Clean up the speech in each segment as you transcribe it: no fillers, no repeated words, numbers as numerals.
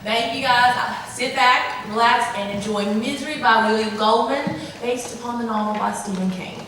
Thank you guys. Sit back, relax, and enjoy Misery by William Goldman, based upon the novel by Stephen King.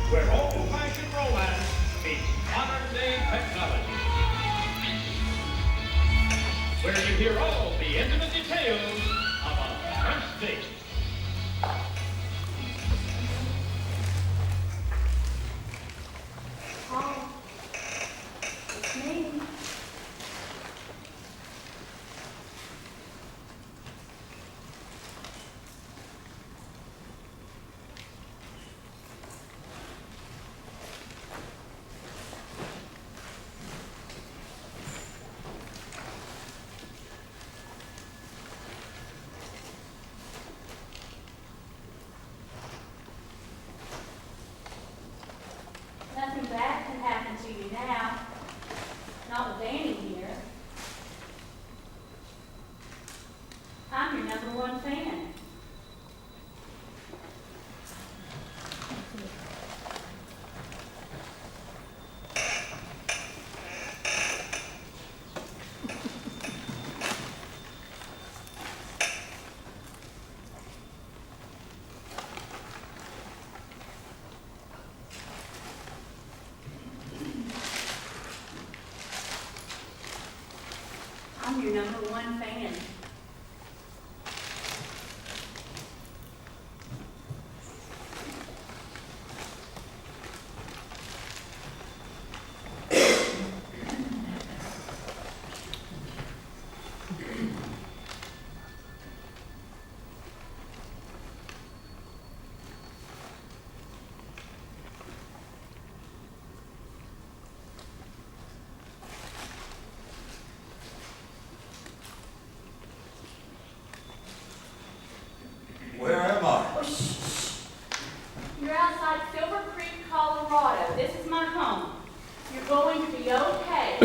Where old-fashioned romance meets modern-day technology. Where you hear all the intimate details of a first date. Oh, it's me. Nothing bad can happen to you now. Not with Annie here. I'm your #1 fan. I'm your #1 fan. Where am I? Oh, shh. You're outside Silver Creek, Colorado. This is my home. You're going to be okay.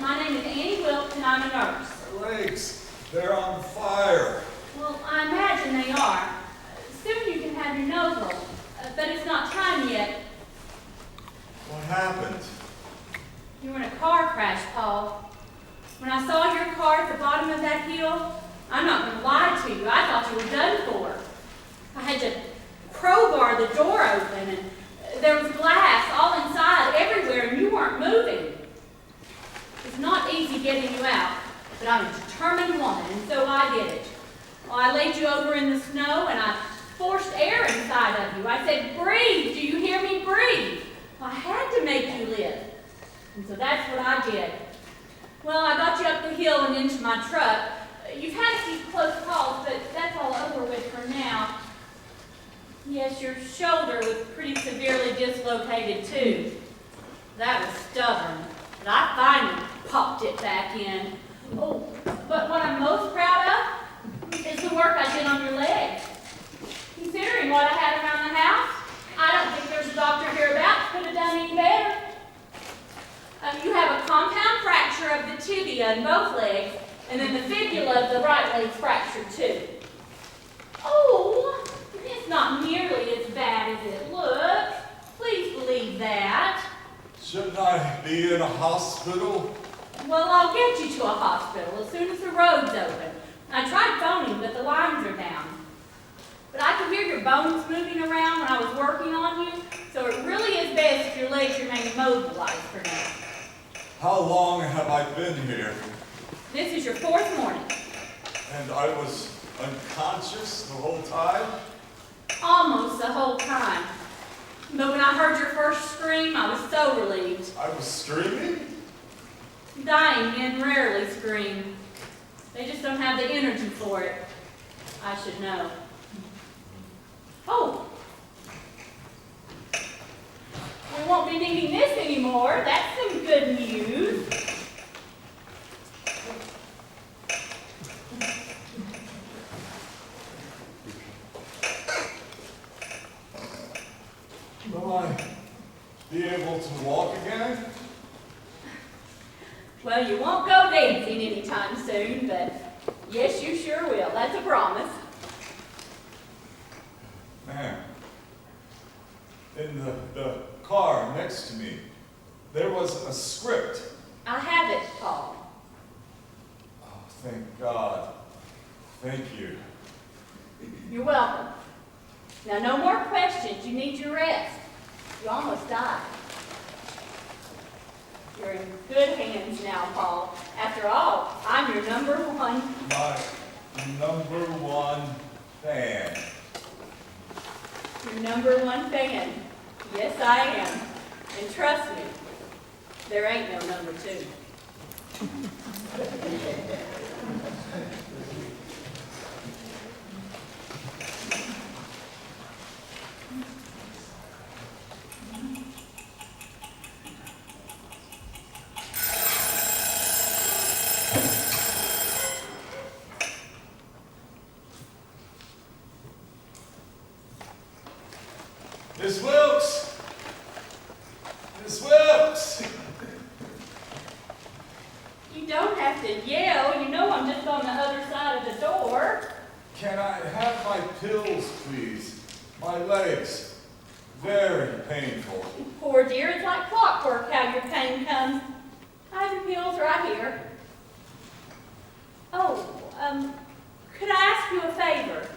My name is Annie Wilkes, and I'm a nurse. My legs, they're on fire. Well, I imagine they are. Soon you can have your novel, but it's not time yet. What happened? You were in a car crash, Paul. When I saw your car at the bottom of that hill, I'm not going to lie to you, I thought you were done for. I had to crowbar the door open, and there was glass all inside, everywhere, and you weren't moving. It's not easy getting you out, but I'm a determined woman, and so I did it. Well, I laid you over in the snow, and I forced air inside of you. I said, breathe, do you hear me? Breathe. Well, I had to make you live, and so that's what I did. Well, I got you up the hill and into my truck. You've had a few close calls, but that's all over with for now. Yes, your shoulder was pretty severely dislocated, too. That was stubborn, but I finally popped it back in. Oh, but what I'm most proud of is the work I did on your leg. Considering what I had around the house, I don't think there's a doctor hereabouts could have done any better. You have a compound fracture of the tibia in both legs, and then the fibula of the right leg fractured too. Oh, it's not nearly as bad as it looks. Please believe that. Shouldn't I be in a hospital? Well, I'll get you to a hospital as soon as the road's open. I tried phoning, but the lines are down. But I could hear your bones moving around when I was working on you, so it really is best if your legs remain immobilized for now. How long have I been here? This is your 4th morning. And I was unconscious the whole time? Almost the whole time. But when I heard your first scream, I was so relieved. I was screaming? Dying men rarely scream. They just don't have the energy for it. I should know. Oh! We won't be needing this anymore. That's some good news. Will I be able to walk again? Well, you won't go dancing anytime soon, but yes, you sure will. That's a promise. Man, in the car next to me, there was a script. I have it, Paul. Oh, thank God. Thank you. You're welcome. Now, no more questions. You need your rest. You almost died. You're in good hands now, Paul. After all, I'm your number one. My number one fan. Your number one fan. Yes, I am. And trust me, there ain't no number two. Miss Wilkes! Miss Wilkes! You don't have to yell. You know I'm just on the other side of the door. Can I have my pills, please? My legs. Very painful. Poor dear, it's like clockwork how your pain comes. I have your pills right here. Oh, could I ask you a favor?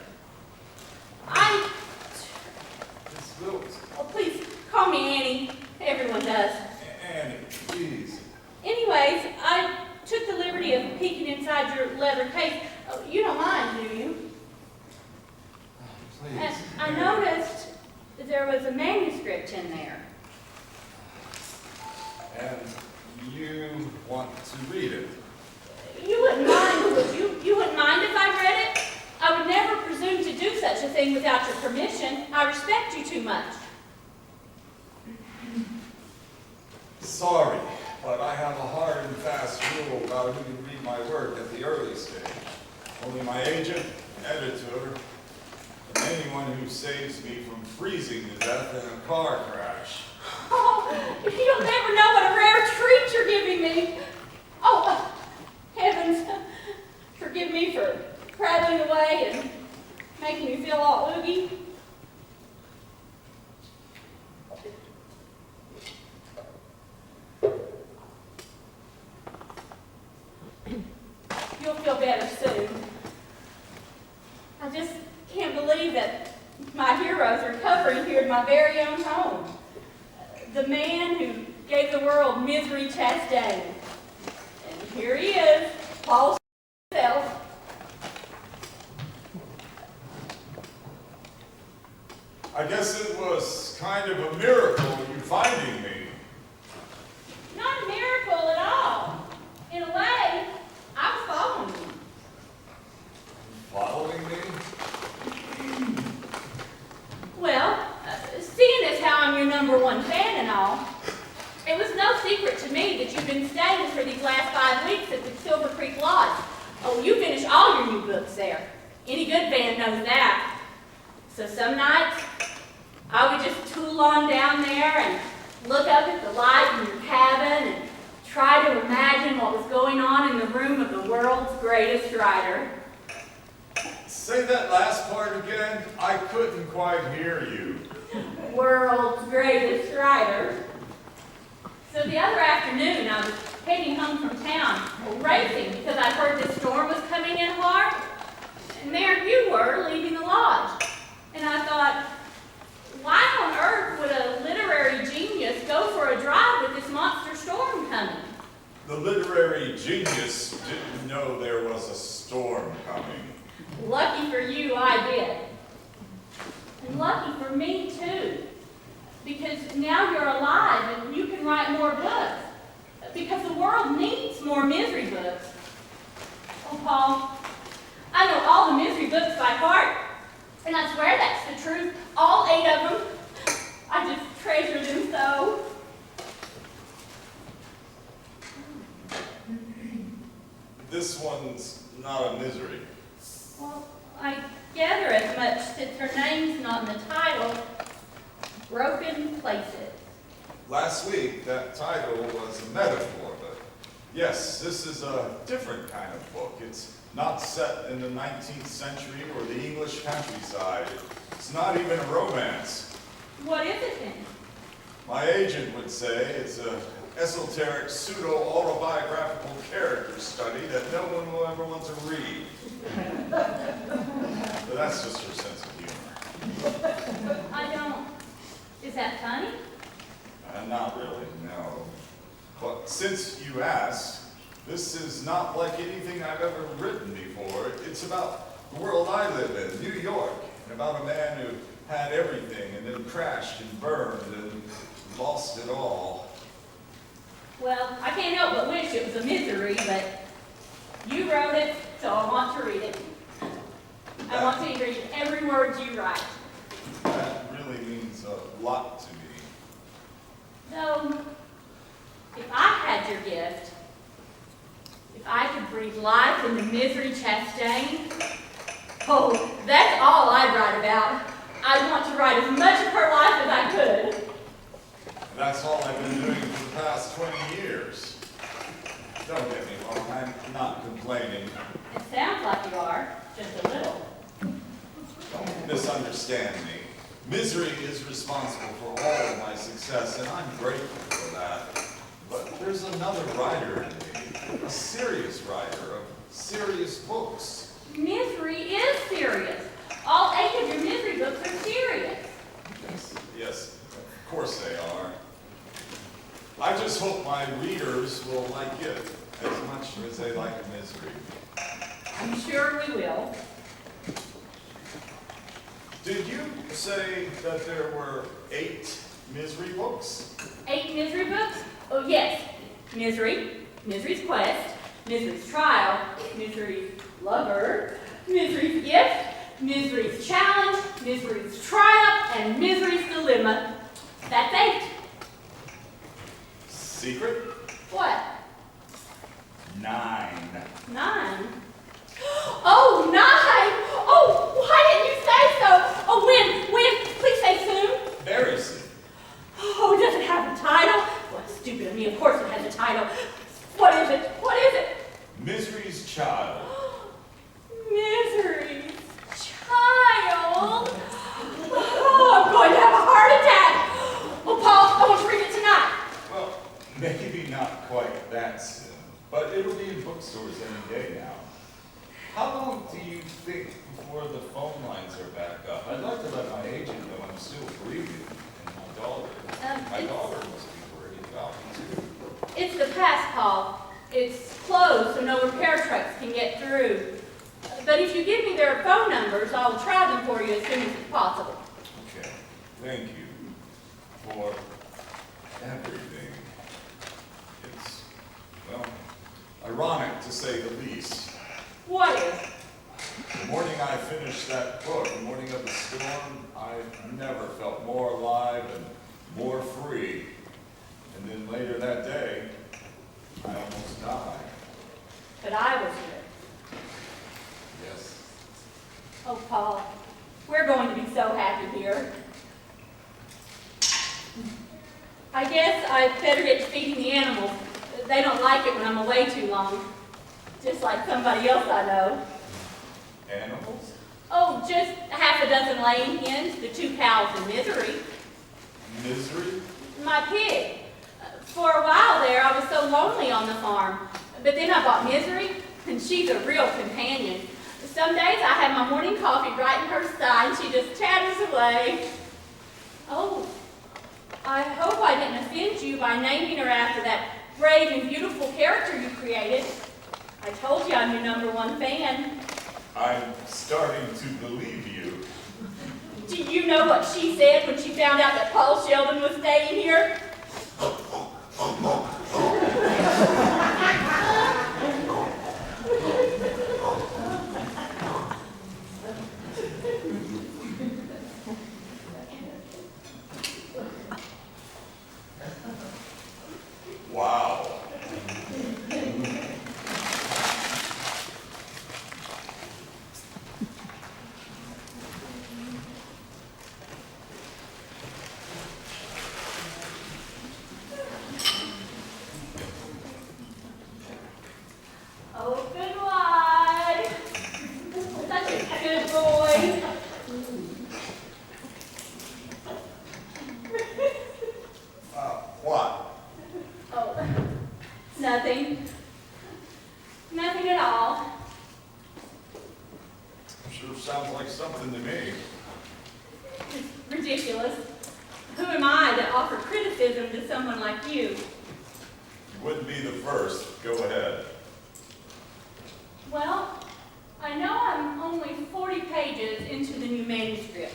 Miss Wilkes. Oh, please, call me Annie. Everyone does. Annie, please. Anyways, I took the liberty of peeking inside your leather case. Oh, you don't mind, do you? Please. And I Annie. noticed there was a manuscript in there. And you want to read it? You wouldn't mind, would you? You wouldn't mind if I read it? I would never presume to do such a thing without your permission. I respect you too much. Sorry, but I have a hard and fast rule about who can read my work at the early stage. Only my agent, editor, and anyone who saves me from freezing to death in a car crash. Oh, you'll never know what a rare treat you're giving me. Oh, heavens, forgive me for prattling away and making you feel all oogie. You'll feel better soon. I just can't believe that my hero's recovering here in my very own home. The man who gave the world misery Chastain. And here he is, Paul himself. I guess it was kind of a miracle you finding me. Not a miracle at all. In a way, I was following you. Following me? Well, seeing as how I'm your number one fan and all, it was no secret to me that you've been staying for these last 5 weeks at the Silver Creek Lodge. Oh, you finish all your new books there. Any good fan knows that. So some nights, I would just tool on down there and look up at the light in your cabin and try to imagine what was going on in the room of the world's greatest writer. Say that last part again. I couldn't quite hear you. World's greatest writer. So the other afternoon, I was heading home from town, racing because I heard this storm was coming in hard. And there you were, leaving the lodge. And I thought, why on earth would a literary genius go for a drive with this monster storm coming? The literary genius didn't know there was a storm coming. Lucky for you, I did. And lucky for me, too. Because now you're alive and you can write more books. Because the world needs more misery books. Oh, Paul, I know all the misery books by heart. And I swear that's the truth. All 8 of them. I just treasure them so. This one's not a misery. Well, I gather as much since her name's not in the title. Broken Places. Last week, that title was a metaphor, but yes, this is a different kind of book. It's not set in the 19th century or the English countryside. It's not even a romance. What is it then? My agent would say it's an esoteric, pseudo-autobiographical character study that no one will ever want to read. But that's just her sense of humor. I don't. Is that funny? Not really, no. But since you asked, this is not like anything I've ever written before. It's about the world I live in, New York, and about a man who had everything and then crashed and burned and lost it all. Well, I can't help but wish it was a misery, but you wrote it, so I want to read it. I want to read every word you write. That really means a lot to me. So, if I had your gift, if I could breathe life into Misery Chastain, oh, that's all I'd write about. I'd want to write as much of her life as I could. That's all I've been doing for the past 20 years. Don't get me wrong, I'm not complaining. It sounds like you are, just a little. Don't misunderstand me. Misery is responsible for all of my success, and I'm grateful for that. But there's another writer in me, a serious writer of serious books. Misery is serious. All 8 of your misery books are serious. Yes, of course they are. I just hope my readers will like it as much as they like misery. I'm sure we will. Did you say that there were 8 misery books? 8 misery books? Oh, yes. Misery, Misery's Quest, Misery's Trial, Misery's Lover, Misery's Gift, Misery's Challenge, Misery's Triumph, and Misery's Dilemma. That's 8. Secret? What? 9. 9? Oh, 9! Oh, why didn't you say so? Oh, when? Please say soon. Very soon. Oh, does it have a title? What stupid of me, of course it has a title. What is it? What is it? Misery's Child. Misery's Child? Oh, I'm going to have a heart attack. Oh, Paul, I want to read it tonight. Well, maybe not quite that soon, but it'll be in bookstores any day now. How long do you think before the phone lines are back up? I'd like to let my agent know I'm still breathing, and my daughter. My daughter must be worried about me too. It's the past, Paul. It's closed so no repair trucks can get through. But if you give me their phone numbers, I'll try them for you as soon as it's possible. Okay, thank you for everything. It's, well, ironic to say the least. What is? The morning I finished that book, the morning of the storm, I never felt more alive and more free. And then later that day, I almost died. But I was here. Yes. Oh, Paul, we're going to be so happy here. I guess I'd better get to feeding the animals. They don't like it when I'm away too long. Just like somebody else I know. Animals? Oh, just half a dozen laying hens, the 2 cows in Misery. Misery? My pig. For a while there, I was so lonely on the farm. But then I bought Misery, and she's a real companion. Some days I have my morning coffee right in her side, and she just chatters away. Oh, I hope I didn't offend you by naming her after that brave and beautiful character you created. I told you I'm your #1 fan. I'm starting to believe you. Do you know what she said when she found out that Paul Sheldon was staying here? Wow. Open wide. Such a good boy. What? Oh, nothing. Nothing at all. Sure sounds like something to me. It's ridiculous. Who am I to offer criticism to someone like you? You wouldn't be the first. Go ahead. Well, I know I'm only 40 pages into the new manuscript.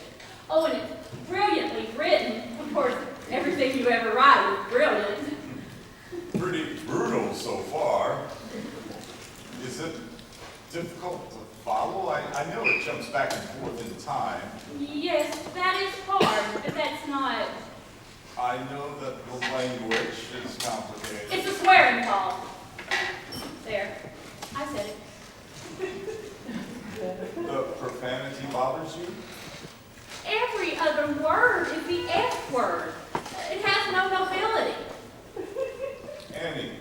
Oh, and it's brilliantly written. Of course, everything you ever write is brilliant. Pretty brutal so far. Is it difficult to follow? I know it jumps back and forth in time. Yes, that is hard, but that's not... I know that the language is complicated. It's a swearing call. There. I said it. The profanity bothers you? Every other word is the F word. It has no nobility. Annie,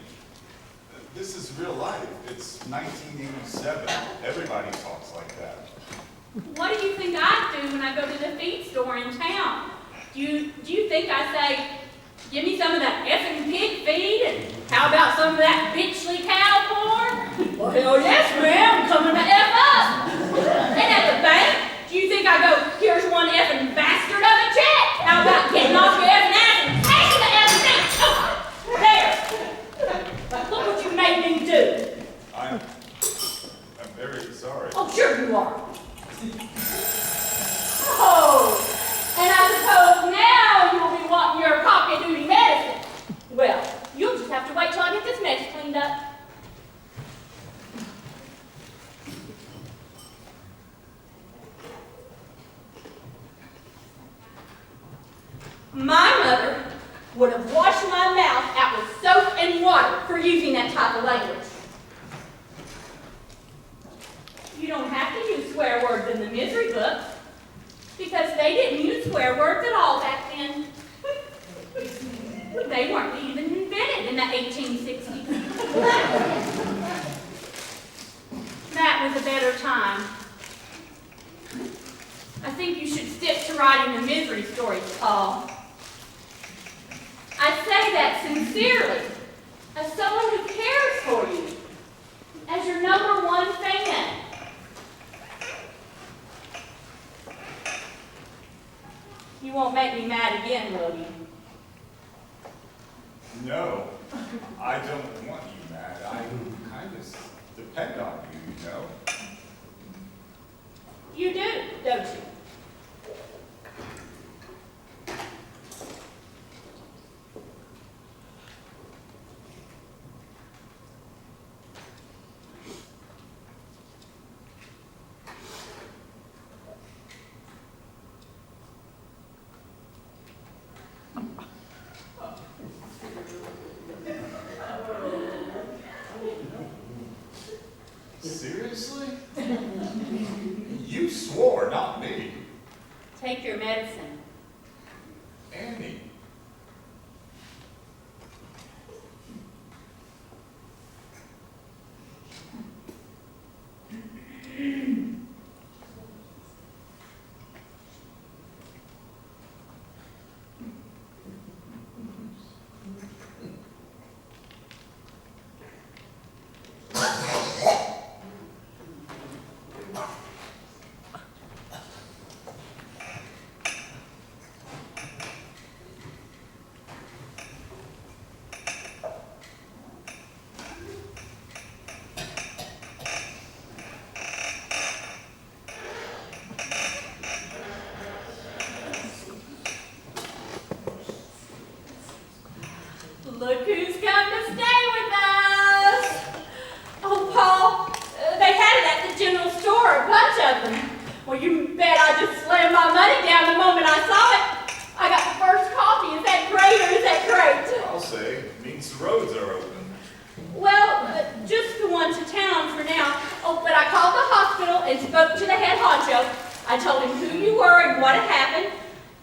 this is real life. It's 1987. Everybody talks like that. What do you think I do when I go to the feed store in town? Do you think I say, give me some of that effing pig feed, and how about some of that bitchly cow porn? Well, hell yes, ma'am, coming to F up. And at the bank, do you think I go, here's one effing bastard of a check? How about getting off your effing ass and taking the effing thing? Oh, there. Look what you made me do. I'm very sorry. Oh, sure you are. Oh, and I suppose now you'll be wanting your pocket duty medicine. Well, you'll just have to wait till I get this mess cleaned up. My mother would have washed my mouth out with soap and water for using that type of language. You don't have to use swear words in the misery book, because they didn't use swear words at all back then. They weren't even invented in the 1860s. That was a better time. I think you should stick to writing the misery stories, Paul. I say that sincerely, as someone who cares for you, as your #1 fan. You won't make me mad again, will you? No, I don't want you mad. I kind of depend on you, you know? You do, don't you? Seriously? You swore, not me. Take your medicine. Annie. one to town for now. Oh, but I called the hospital and spoke to the head honcho. I told him who you were and what had happened.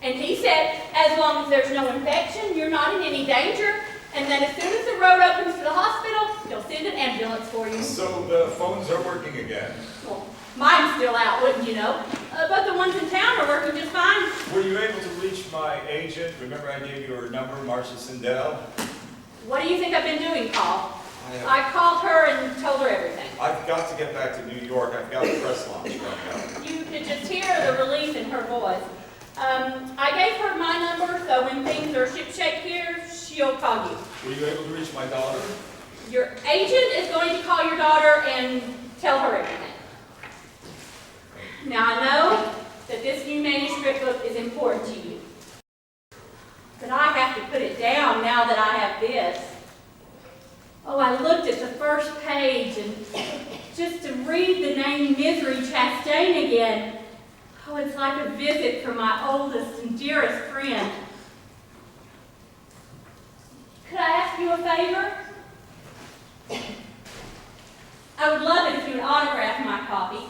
And he said, as long as there's no infection, you're not in any danger. And then as soon as the road opens to the hospital, they'll send an ambulance for you. So the phones are working again. Well, mine's still out, wouldn't you know? But the ones in town are working just fine. Were you able to reach my agent? Remember I gave you her number, Marcia Sindel? What do you think I've been doing, Paul? I I called her and told her everything. I've got to get back to New York. I've got a press launch coming up. You could just hear the relief in her voice. I gave her my number, so when things are shipshape here, she'll call you. Were you able to reach my daughter? Your agent is going to call your daughter and tell her everything. Now, I know that this new manuscript book is important to you, but I have to put it down now that I have this. Oh, I looked at the first page, and just to read the name Misery Chastain again, oh, it's like a visit from my oldest and dearest friend. Could I ask you a favor? I would love it if you would autograph my copy.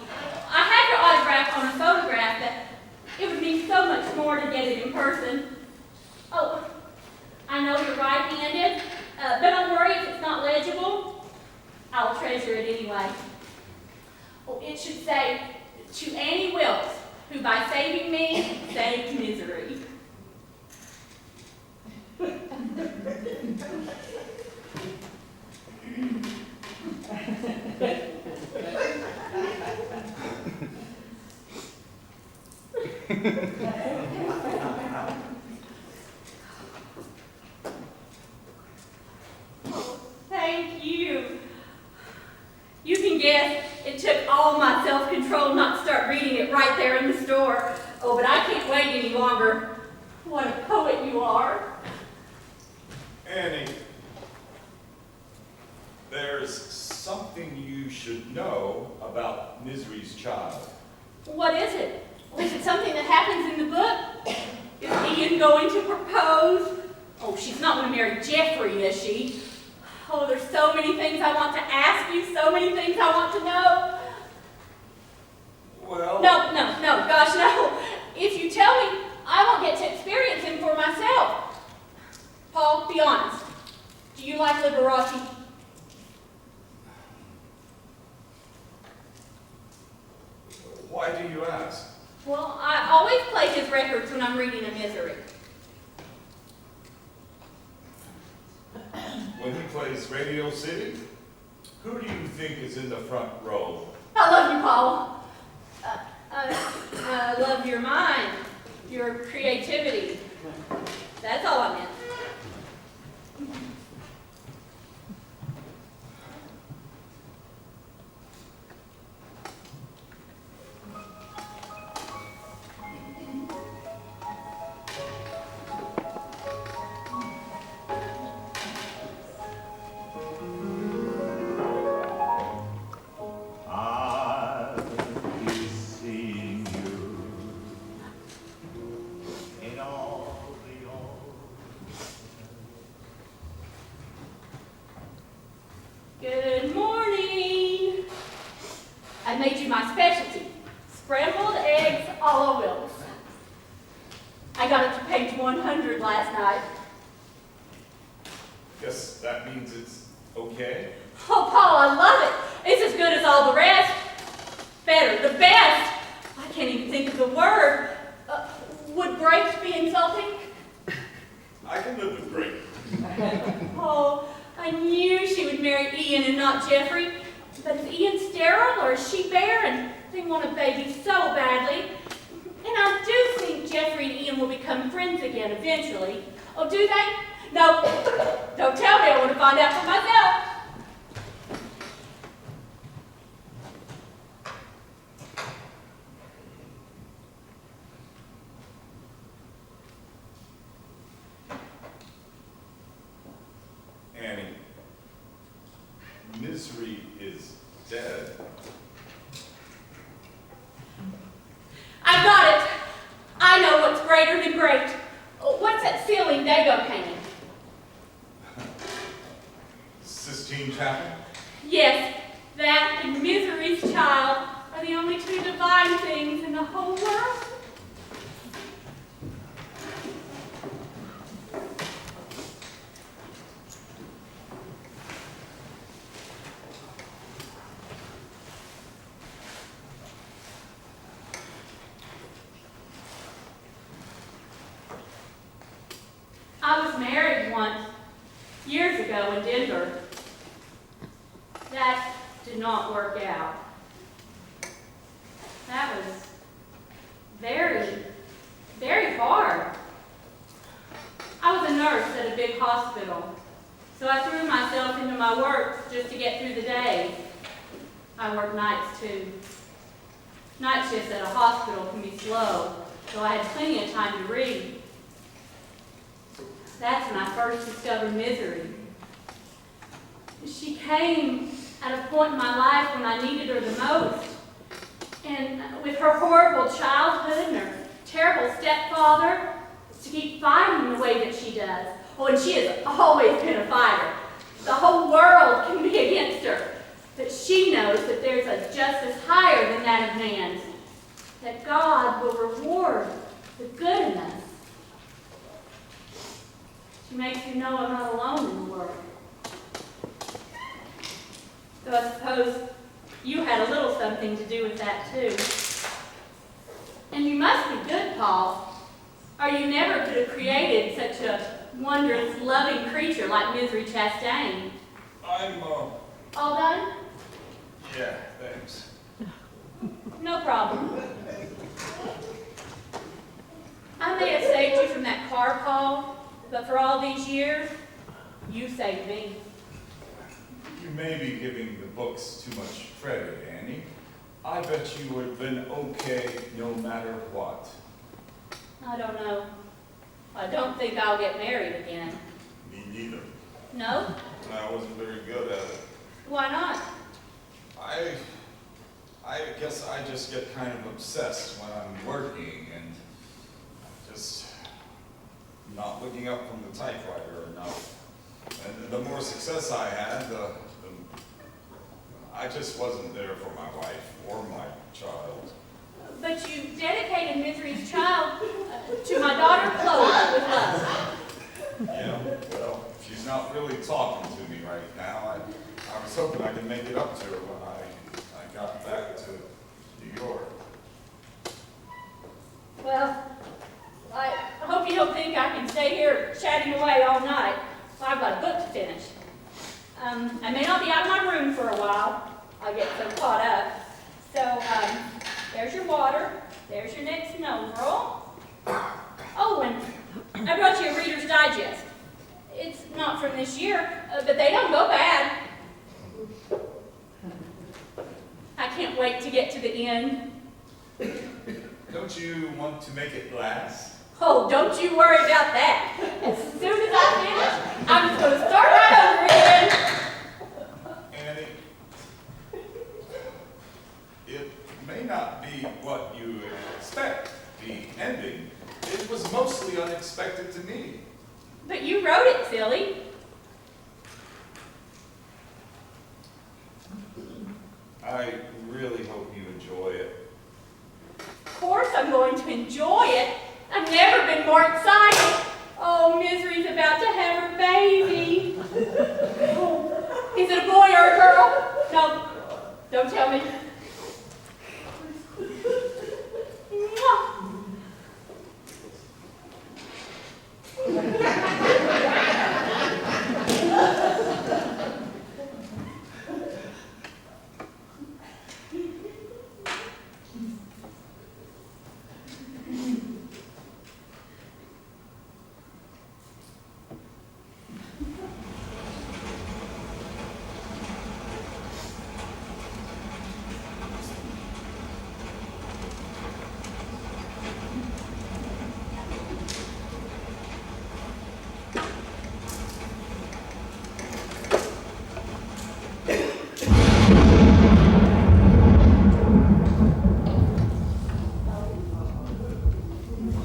I have your autograph on a photograph, but it would mean so much more to get it in person. Oh, I know you're right-handed, but don't worry if it's not legible. I'll treasure it anyway. Oh, it should say, to Annie Wilkes, who by saving me, saved misery. Thank you. You can guess it took all my self-control not to start reading it right there in the store. Oh, but I can't wait any longer. What a poet you are. Annie, there's something you should know about Misery's child. What is it? Is it something that happens in the book? Is Ian going to propose? Oh, she's not going to marry Jeffrey, is she? Oh, there's so many things I want to ask you, so many things I want to know. Well... No, gosh, no. If you tell me, I won't get to experience him for myself. Paul, be honest. Do you like Liberace? Why do you ask? Well, I always play his records when I'm reading a Misery. When he plays Radio City, who do you think is in the front row? I love you, Paul. I love your mind, your creativity. That's all I meant. Good morning. I made you my specialty, scrambled eggs a la Wilkes. I got it to page 100 last night. Guess that means it's okay? Oh, Paul, I love it. It's as good as all the rest. Better, the best. I can't even think of the word. Would grapes be insulting? I can live with grape. Oh, I knew she would marry Ian and not Jeffrey. But is Ian sterile or is she barren? They want a baby so badly. And I do think Jeffrey and Ian will become friends again eventually. Oh, do they? No, don't tell me. I want to find out for myself. Annie, Misery is dead. I've got it. I know what's greater than great. What's that ceiling Dago painting? Sistine Chapel? Yes, That and Misery's child are the only two divine things in the whole world. I was married once, years ago in Denver. That did not work out. That was very, very hard. I was a nurse at a big hospital, so I threw myself into my work just to get through the day. I worked nights too. Night shifts at a hospital can be slow, so I had plenty of time to read. That's when I first discovered Misery. She came at a point in my life when I needed her the most. And with her horrible childhood and her terrible stepfather, to keep fighting the way that she does. Oh, and she has always been a fighter. The whole world can be against her. But she knows that there's a justice higher than that of man's. That God will reward the good in us. She makes you know I'm not alone in the world. So I suppose you had a little something to do with that too. And you must be good, Paul, or you never could have created such a wondrous, loving creature like Misery Chastain. I'm, All done? yeah, thanks. No problem. I may have saved you from that car, Paul, but for all these years, you saved me. You may be giving the books too much credit, Annie. I bet you would have been okay no matter what. I don't know. I don't think I'll get married again. Me neither. No? I wasn't very good at it. Why not? I guess I just get kind of obsessed when I'm working and just not looking up from the typewriter enough. And the more success I had, I just wasn't there for my wife or my child. But you dedicated Misery's child to my daughter Chloe with love. Yeah, well, she's not really talking to me right now. I was hoping I could make it up to her when I got back to New York. Well, I hope you don't think I can stay here chatting away all night. I've got a book to finish. I may not be out of my room for a while. I get so caught up. So, there's your water. There's your next nose roll. Oh, and I brought you a Reader's Digest. It's not from this year, but they don't go bad. I can't wait to get to the end. Don't you want to make it last? Oh, don't you worry about that. As soon as I finish, I'm just going to start right over again. Annie, it may not be what you expect, the ending. It was mostly unexpected to me. But you wrote it, silly. I really hope you enjoy it. Of course I'm going to enjoy it. I've never been more excited. Oh, Misery's about to have her baby. Oh, is it a boy or a girl? No, don't tell me. Mwah.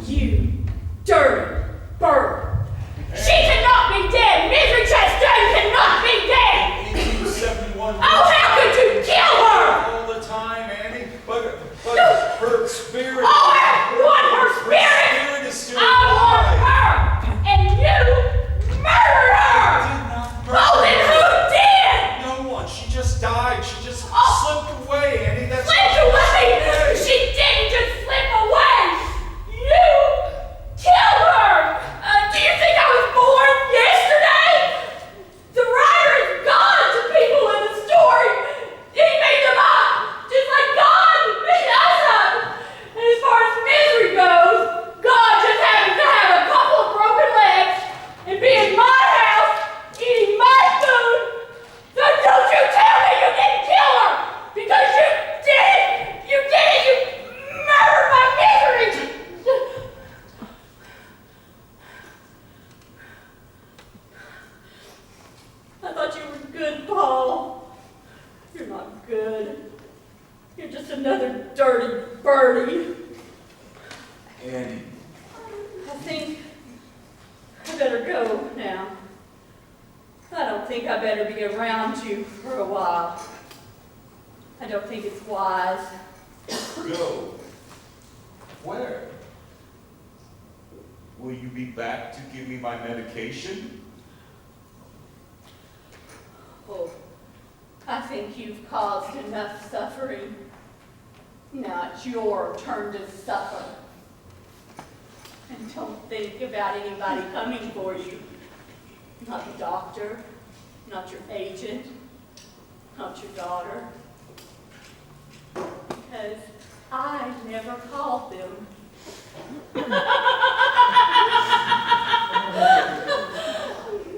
You dirty bird. She cannot be dead. Misery Chastain cannot be dead. 1871. Oh, how could you just died. She just Oh. slipped away. Annie, that's Slipped away! She didn't just slip away! You killed her! Do you think I was born yesterday? The writer is God to people in the story. He made them up, just like God made us up. And as far as misery goes, God just happens to have a couple of broken legs and be in my house eating my food. So don't you tell me you didn't kill her, because you did. You did it. You murdered my misery. I thought you were good, Paul. You're not good. You're just another dirty birdie. Annie. I think I better go now. I don't think I better be around you for a while. I don't think it's wise. Go. Where? Will you be back to give me my medication? Oh, I think you've caused enough suffering. Now it's your turn to suffer. And don't think about anybody coming for you. Not the doctor, not your agent, not your daughter. Because I never called them.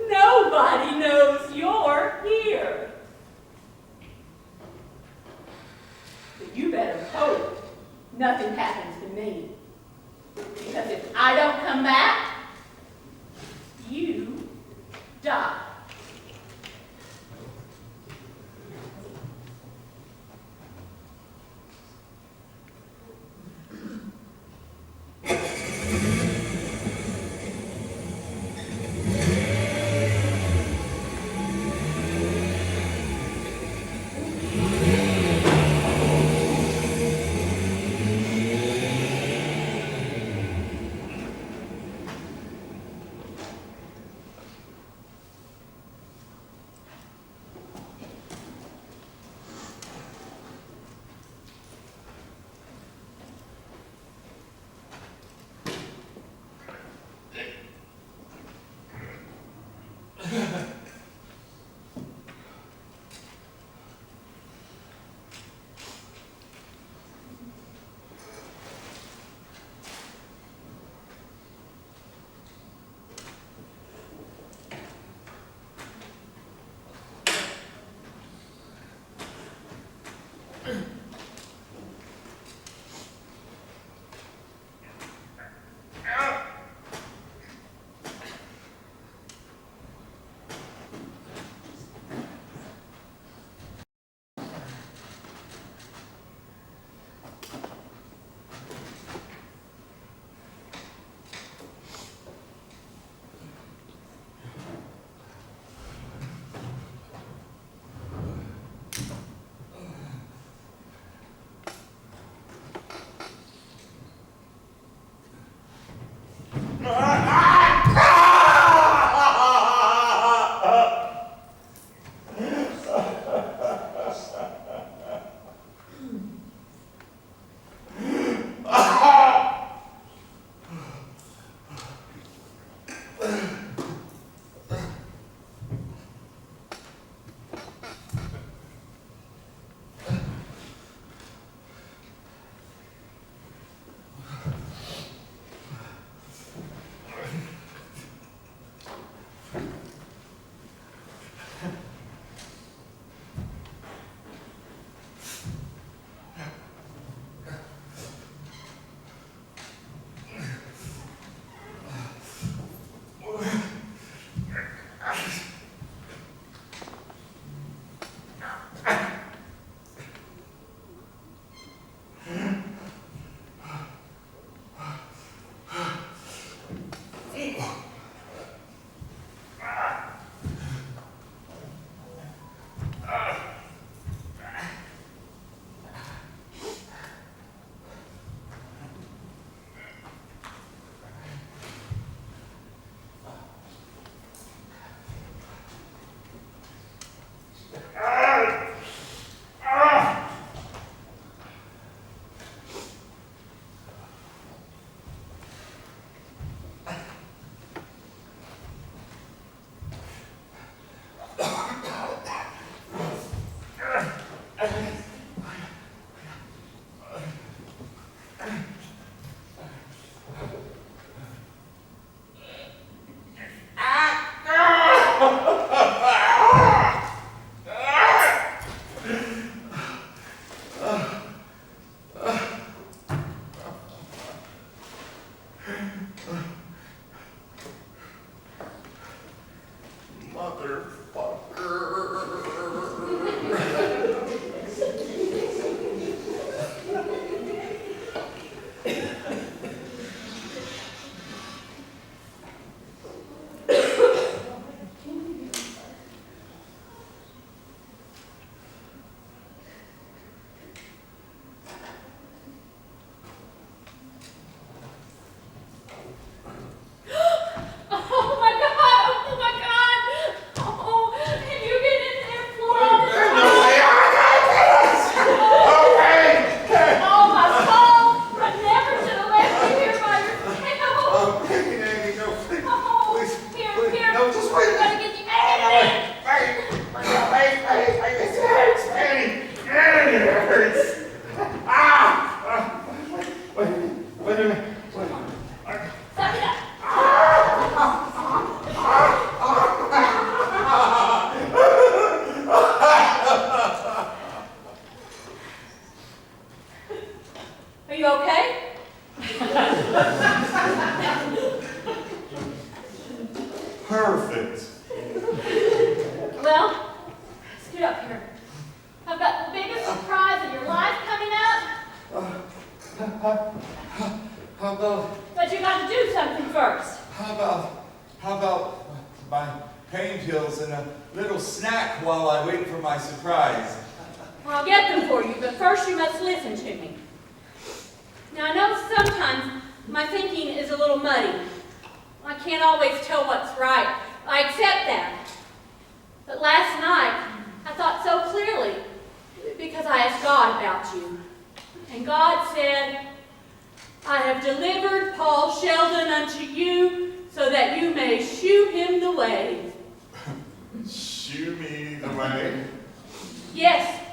Nobody knows you're here. But you better hope nothing happens to me. Because if I don't come back, you die. I've got the biggest surprise of your life coming up. How about, But you got to do something first. how about my pain pills and a little snack while I wait for my surprise? I'll get them for you, but first you must listen to me. Now, I know sometimes my thinking is a little muddy. I can't always tell what's right. I accept that. But last night, I thought so clearly because I asked God about you. And God said, I have delivered Paul Sheldon unto you so that you may shew him the way. Shew me the way? Yes.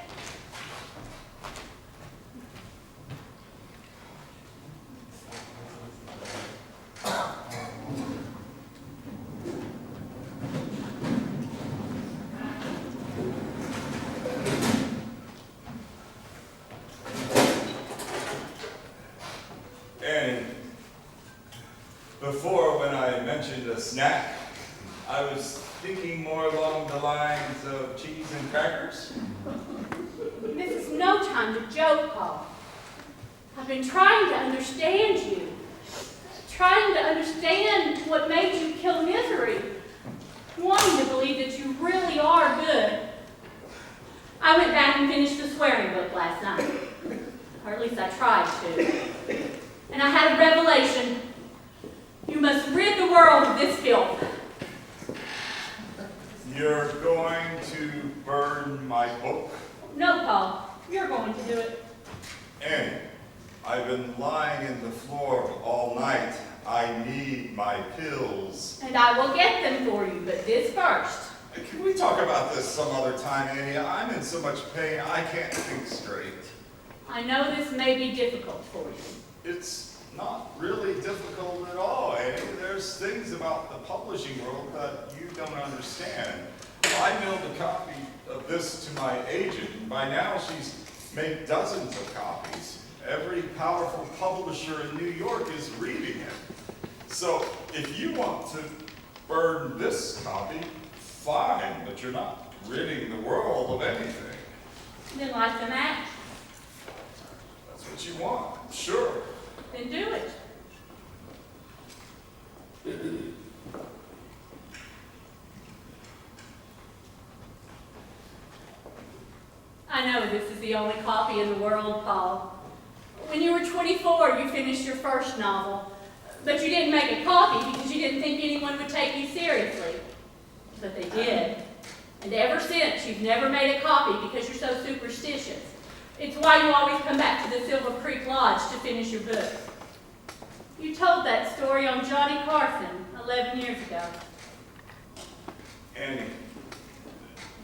And before, when I mentioned a snack, I was thinking more along the lines of cheese and crackers. This is no time to joke, Paul. I've been trying to understand you. Trying to understand what made you kill Misery. Wanting to believe that you really are good. I went back and finished the swearing book last night. Or at least I tried to. And I had a revelation. You must rid the world of this filth. You're going to burn my book? No, Paul. You're going to do it. Annie, I've been lying in the floor all night. I need my pills. And I will get them for you, but this first. Can we talk about this some other time, Annie? I'm in so much pain, I can't think straight. I know this may be difficult for you. It's not really difficult at all, Annie. There's things about the publishing world that you don't understand. I mailed a copy of this to my agent, and by now she's made dozens of copies. Every powerful publisher in New York is reading it. So if you want to burn this copy, fine, but you're not ridding the world of anything. Then light the match. That's what you want, sure. Then do it. I know this is the only copy in the world, Paul. When you were 24, you finished your first novel, but you didn't make a copy because you didn't think anyone would take you seriously. But they did. And ever since, you've never made a copy because you're so superstitious. It's why you always come back to the Silver Creek Lodge to finish your book. You told that story on Johnny Carson 11 years ago. Annie,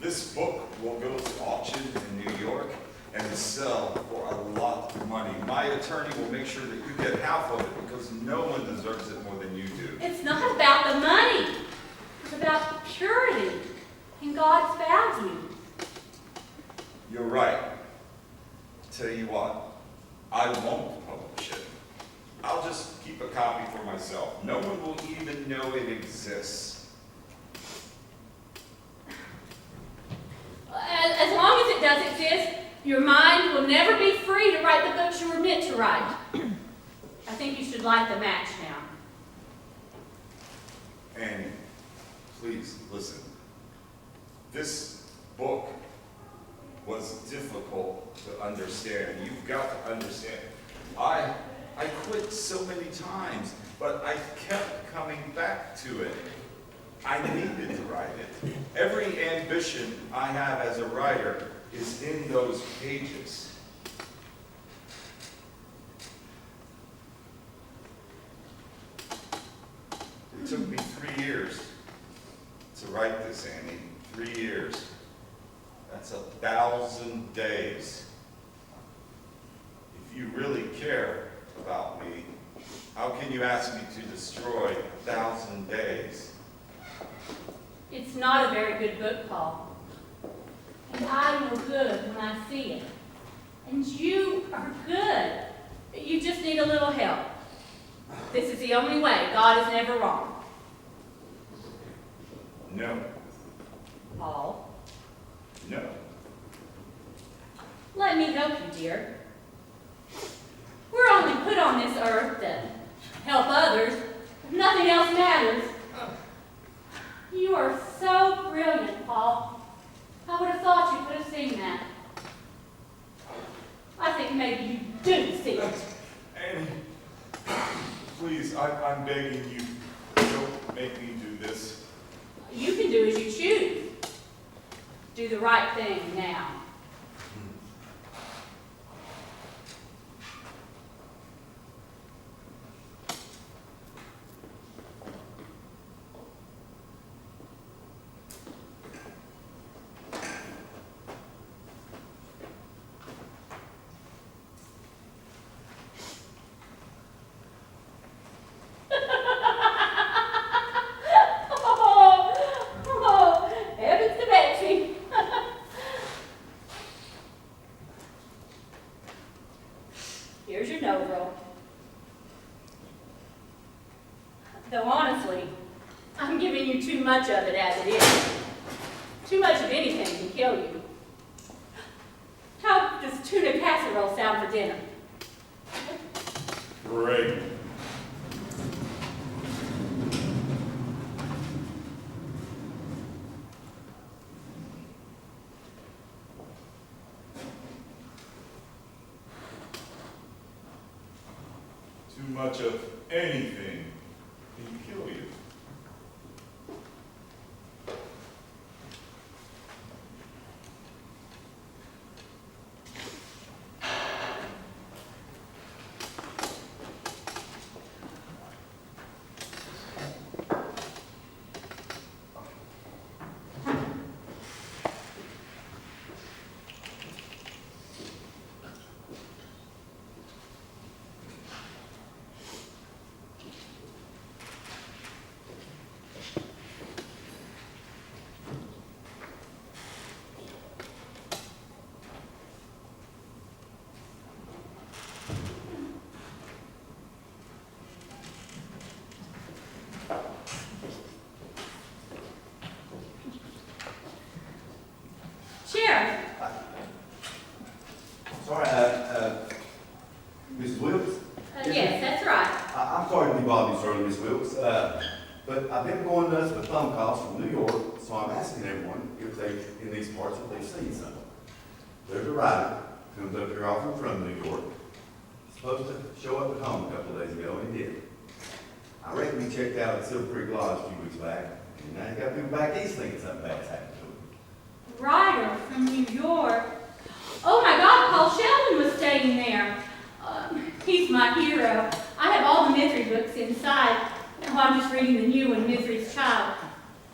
this book will go to auction in New York and sell for a lot of money. My attorney will make sure that you get half of it because no one deserves it more than you do. It's not about the money. It's about purity and God's value. You're right. Tell you what, I won't publish it. I'll just keep a copy for myself. No one will even know it exists. As long as it does exist, your mind will never be free to write the books you were meant to write. I think you should light the match now. Annie, please listen. This book was difficult to understand. You've got to understand. I quit so many times, but I kept coming back to it. I needed to write it. Every ambition I have as a writer is in those pages. It took me 3 years to write this, Annie. 3 years. That's 1,000 days. If you really care about me, how can you ask me to destroy 1,000 days? It's not a very good book, Paul. And I know good when I see it. And you are good. You just need a little help. This is the only way. God is never wrong. No. Paul. No. Let me help you, dear. We're only put on this earth to help others. Nothing else matters. You are so brilliant, Paul. I would have thought you could have seen that. I think maybe you do see it. Annie, please, I'm begging you, don't make me do this. You can do as you choose. Do the right thing now. Here's your note roll. Though honestly, I'm giving you too much of it as it is. Too much of anything can kill you. How does tuna casserole sound for dinner? Great. Too much of anything can kill you. Sheriff, Sorry, Mrs. Wilkes? yes, that's right. I'm sorry to be bothering you, sir, Miss Wilkes, but I've been going nuts with phone calls from New York, so I'm asking everyone if they, in these parts, if they've seen something. There's a rider, comes up here often from New York, supposed to show up at home a couple of days ago, and he did. I reckon he checked out at Silver Creek Lodge a few weeks back, and now he got people back east thinking something bad's happened to him. Ryder from New York. Oh my God, Paul Sheldon was staying there. He's my hero. I have all the Misery books inside. Oh, I'm just reading the new one, Misery's Child.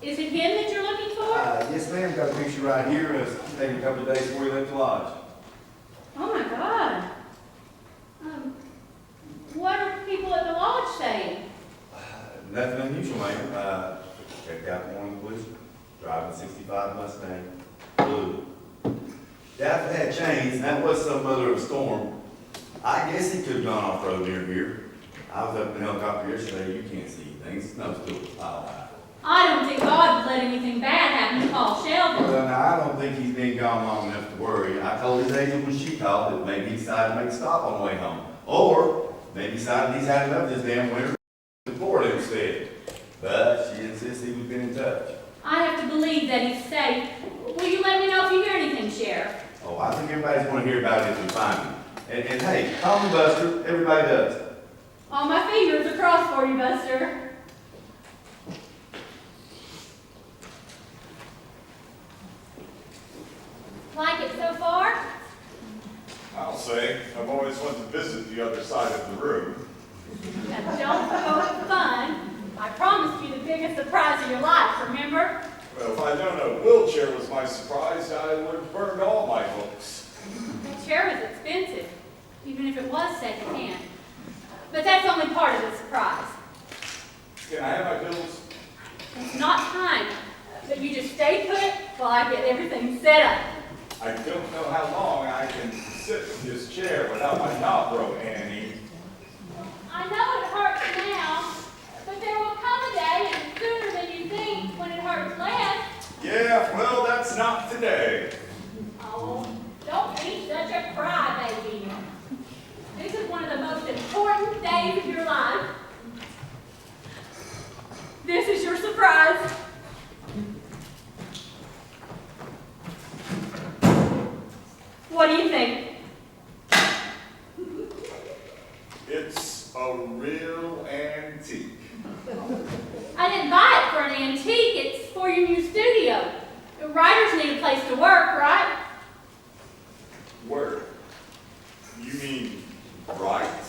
Is it him that you're looking for? Yes, ma'am, got a picture right here, taken a couple of days before he left the lodge. Oh my God. What are people at the lodge saying? Nothing unusual, ma'am. Checked out the morning police, driving 65 Mustang, blue. The outfit had chains, and that was some mother of a storm. I guess he could have gone off-road near here. I was up in the helicopter yesterday, you can't see things, snow still was piled high. I don't think God would let anything bad happen to Paul Sheldon. Well, now, I don't think he's been gone long enough to worry. I told his agent when she called that maybe he decided to make a stop on the way home. Or maybe he decided he's had enough of this damn winter in Florida instead. But she insists he was been in touch. I have to believe that he's safe. Will you let me know if you hear anything, Sheriff? Oh, I think everybody's going to hear about it if we find him. And hey, call me Buster. Everybody does. All my fingers are crossed for you, Buster. Like it so far? I'll say, I've always wanted to visit the other side of the room. Now don't poke fun. I promised you the biggest surprise of your life, remember? Well, if I'd known a wheelchair was my surprise, I would have burned all my books. The chair was expensive, even if it was secondhand. But that's only part of the surprise. Can I have my bills? It's not time, but you just stay put while I get everything set up. I don't know how long I can sit in this chair without my knob broke, Annie. I know it hurts now, but there will come a day, and sooner than you think, when it hurts less. Yeah, well, that's not today. Oh, don't be such a What do you think? It's a real antique. I didn't buy it for an antique. It's for your new studio. Writers need a place to work, right? Word. You mean right?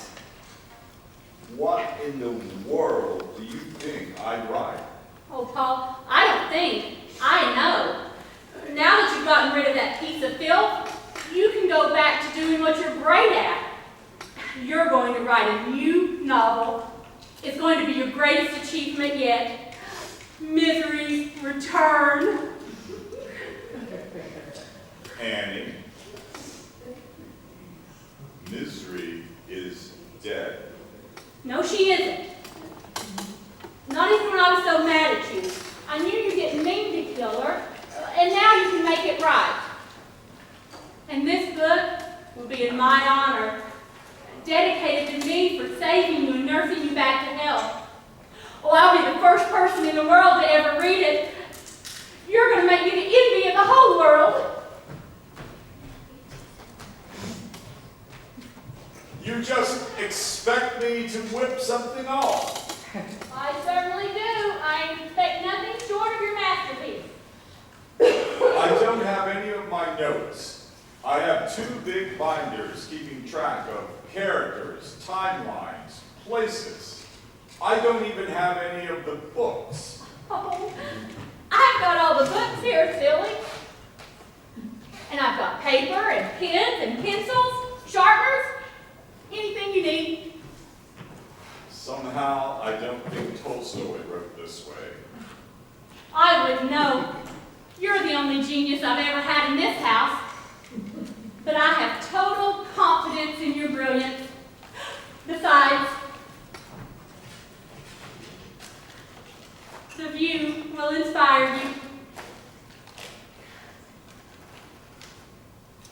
What in the world do you think I'd write? Oh, Paul, I don't think. I know. Now that you've gotten rid of that piece of filth, you can go back to doing what you're great at. You're going to write a new novel. It's going to be your greatest achievement yet. Misery's Return. Annie, misery is dead. No, she isn't. Not even when I was so mad at you. I knew you didn't mean to kill her, and now you can make it right. And this book will be in my honor, dedicated to me for saving you and nursing you back to health. Oh, I'll be the first person in the world to ever read it. You're going to make me the envy of the whole world. You just expect me to whip something off. I certainly do. I expect nothing short of your masterpiece. I don't have any of my notes. I have 2 big binders keeping track of characters, timelines, places. I don't even have any of the books. Oh, I've got all the books here, silly. And I've got paper and pens and pencils, sharpeners, anything you need. Somehow, I don't think Tolstoy wrote this way. I wouldn't know. You're the only genius I've ever had in this house. But I have total confidence in your brilliance. Besides, the view will inspire you.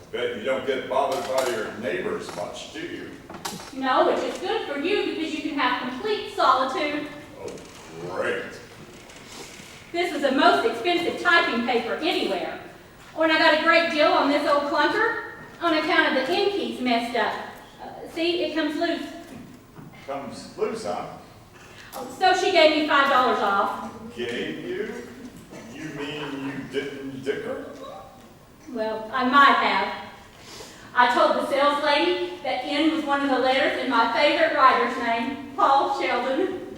I bet you don't get bothered by your neighbors much, do you? No, which is good for you because you can have complete solitude. Oh, great. This is the most expensive typing paper anywhere. Oh, and I got a great deal on this old clunker on account of the end keys messed up. See, it comes loose. Comes loose, huh? Oh, so she gave me $5 off. Gave you? You mean you didn't dicker? Well, I might have. I told the sales lady that N was one of the letters in my favorite writer's name, Paul Sheldon.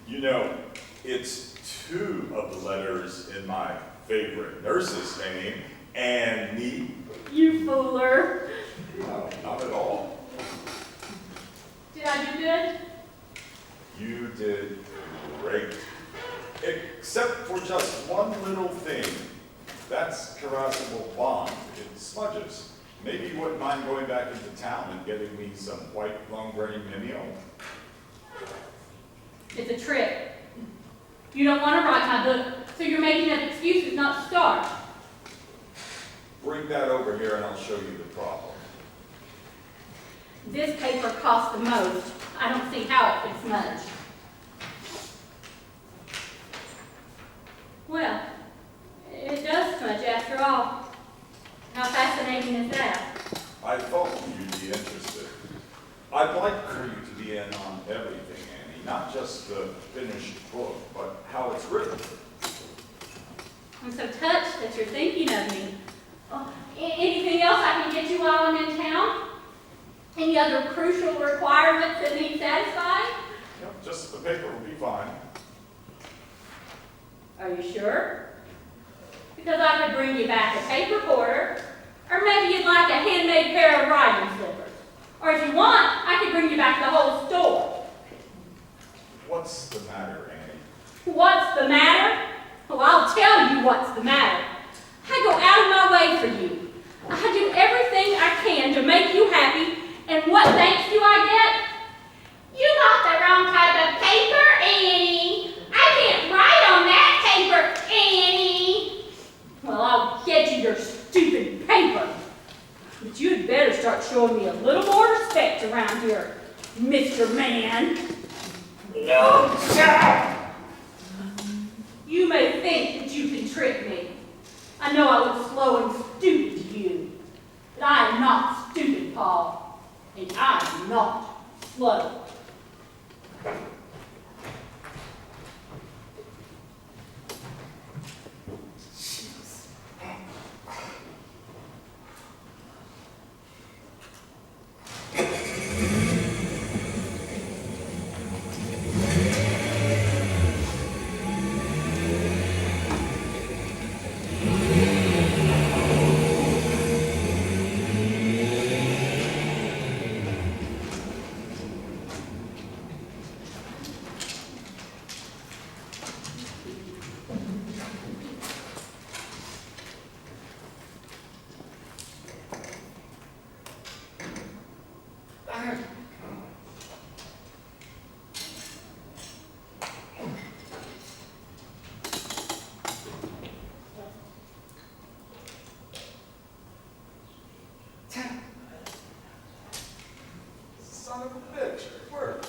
You know, it's 2 of the letters in my favorite nurse's name, Annie. You fooler. No, not at all. Did I do good? You did great. Except for just one little thing. That's caressable bond. It smudges. Maybe you wouldn't mind going back into town and getting me some white long-grain Mimeo. It's a trick. You don't want to write my book, so you're making up excuses not to start. Bring that over here and I'll show you the problem. This paper costs the most. I don't see how it could smudge. Well, it does smudge after all. How fascinating is that? I thought you'd be interested. I'd like for you to be in on everything, Annie. Not just the finished book, but how it's written. I'm so touched that you're thinking of me. Oh, anything else I can get you while I'm in town? Any other crucial requirements that need satisfying? Yep, just the paper will be fine. Are you sure? Because I could bring you back a paper quarter, or maybe you'd like a handmade pair of riding slippers. Or if you want, I could bring you back the whole store. What's the matter, Annie? What's the matter? Oh, I'll tell you what's the matter. I go out of my way for you. I do everything I can to make you happy, and what thanks do I get? You got the wrong type of paper, Annie. I can't write on that paper, Annie. Well, I'll get you your stupid paper. But you'd better start showing me a little more respect around here, Mr. Man. No, sir. You may think that you can trick me. I know I look slow and stupid to you, but I and I'm not slow. Son of a bitch, it worked.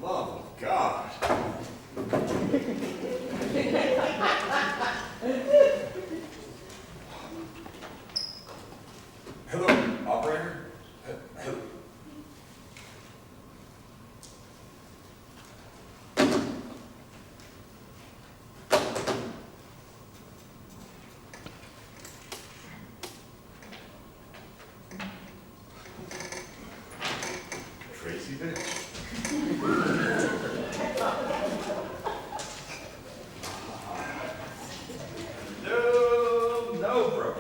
Love of God. Hello, operator. Hello. Crazy bitch. No, bro.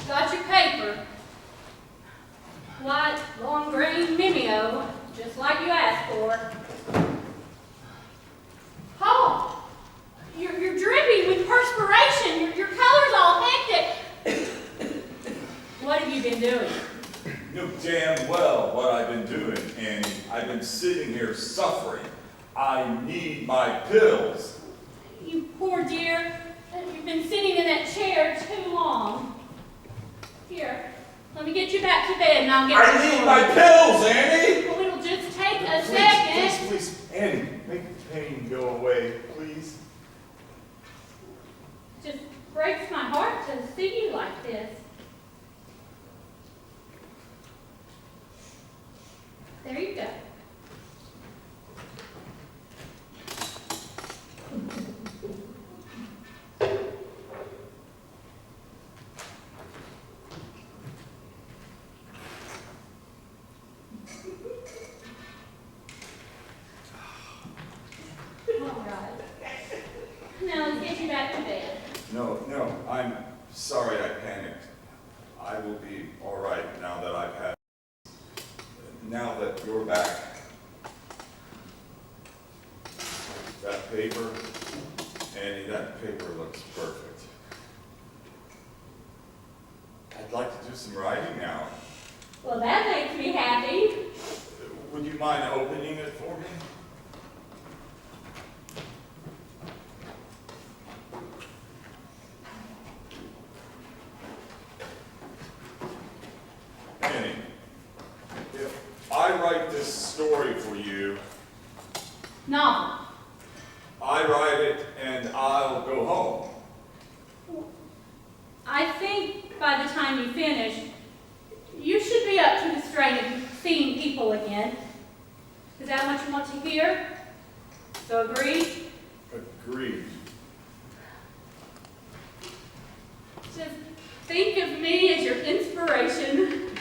Got your paper. White, long grain Mimeo, just like you asked for. Paul, you're dripping with perspiration. Your color's all hectic. What have you been doing? You know damn well what I've been doing, Annie. I've been sitting here suffering. I need my pills. You poor dear. You've been sitting in that chair too long. Here, let me get you back to bed and I'll get I need my pills, Annie! Well, it'll just take a second. Please, Annie, make the pain go away, please. Just breaks my heart to see you like this. There you go. All right. Now let's get you back to bed. No, I'm sorry I panicked. do some writing now. Well, that makes me happy. Would you mind opening it for me? Annie, if I write this story for you, No. I write it and I'll go home. I think by the time you finish, you should be up to the strain of seeing people again. Is that what you want to hear? So agreed? Agreed. Just think of me as your inspiration.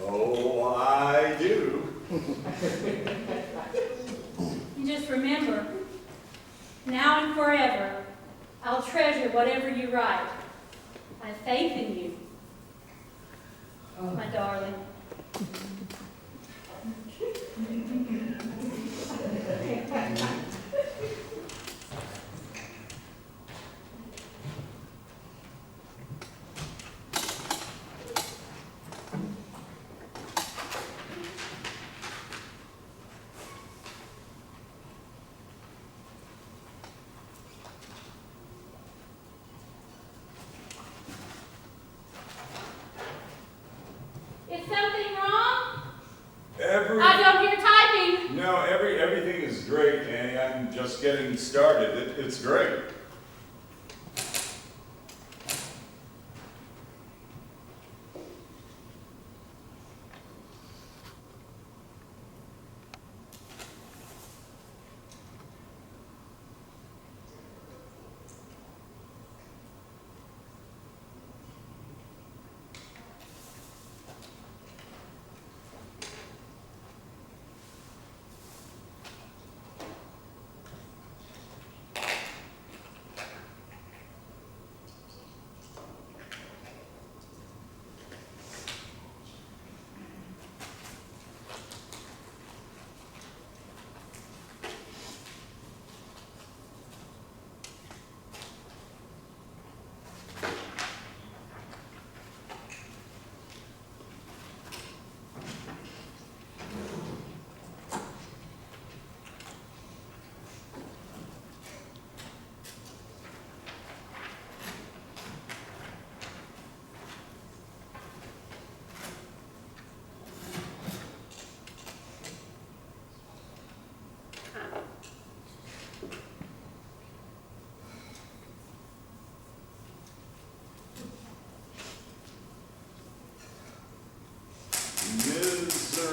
Oh, I do. And just remember, now and forever, I'll treasure whatever you write. I have faith in you, my darling. Is something wrong? I don't hear typing. No, everything is great, Annie. I'm just getting started. It's great.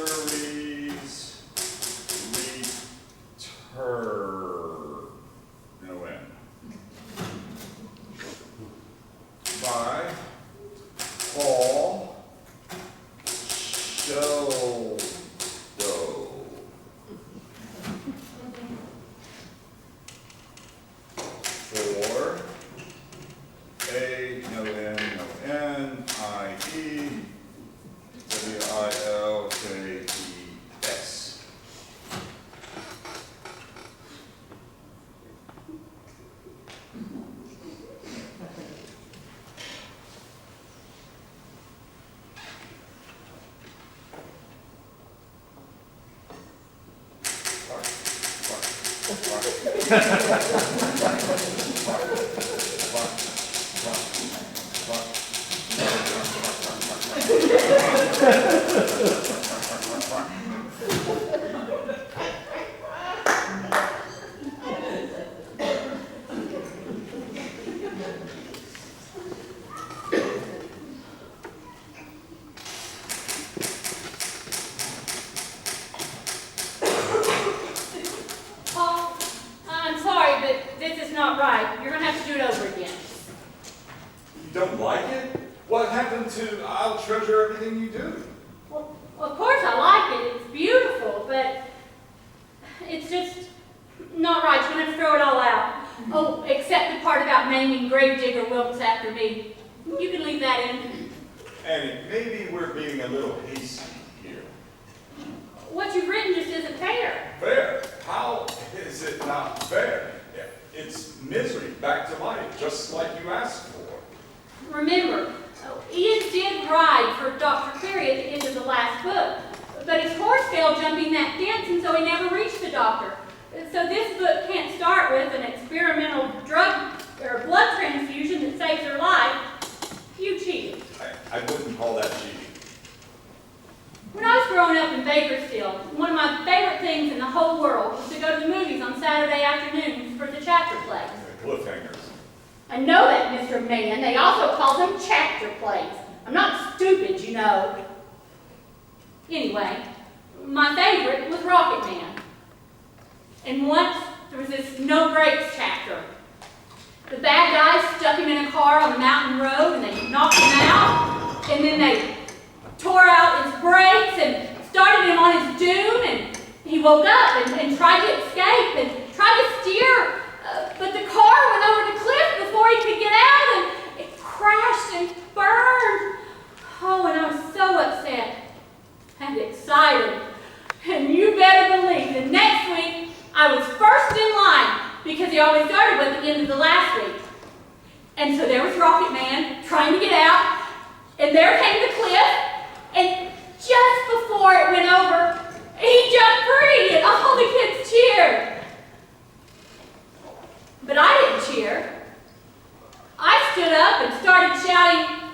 Misery's return. No end. By Paul Sheldo. For A, no N, no N, I, E, W-I-L-K-E-S. Paul, I'm sorry, but this is not right. You're going to have to do it over again. You don't like it? What happened to I'll treasure everything you do? Well, of course I like it. It's beautiful, but it's just not right. You're going to have to throw it all out. Oh, except the part about naming Gravedigger Wilkes after me. You can leave that in. Annie, maybe we're being a little hasty here. What you've written just isn't fair. Fair? How is it not fair? It's misery back to life, just like you asked for. Remember, Ian's dead perfect ride for Dr. Cleary at the end of the last book. But his horse fell jumping that fence, and so he never reached the doctor. So this book can't start with an experimental drug or blood transfusion that saves their life. You cheated. I wouldn't call that cheating. When I was growing up in Bakersfield, one of my favorite things in the whole world was to go to the movies on Saturday afternoons for the chapter plays. Cliffhangers. I know that, Mr. Man. They also call them chapter plays. I'm not stupid, you know. Anyway, my favorite was Rocket Man. And once there was this no brakes chapter. The bad guys stuck him in a car on a mountain road and they knocked him out. And then they tore out his brakes and started him on his dune. And he woke up and tried to escape and tried to steer. But the car went over the cliff before he could get out and it crashed and burned. Oh, and I was so upset and excited. And you better believe the next week I was first in line because he always started at the end of the last week. And so there was Rocket Man trying to get out, and there came the cliff, and just before it went over, he jumped free, and all the kids cheered. But I didn't cheer. I stood up and started shouting,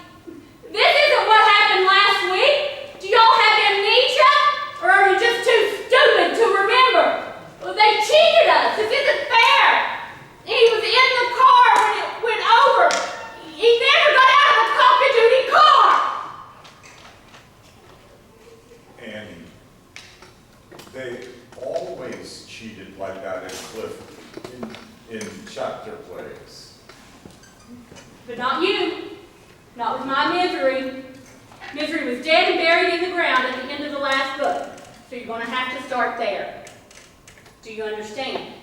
"This isn't what happened last week! Do y'all have amnesia? Or are you just too stupid to remember? Well, they cheated us! This isn't fair! He was in the car when it went over! He never got out of the captivity car!" And they always cheated like that in chapter plays. But not you. Not with my Misery. Misery was dead and buried in the ground at the end of the last book. So you're going to have to start there. Do you understand?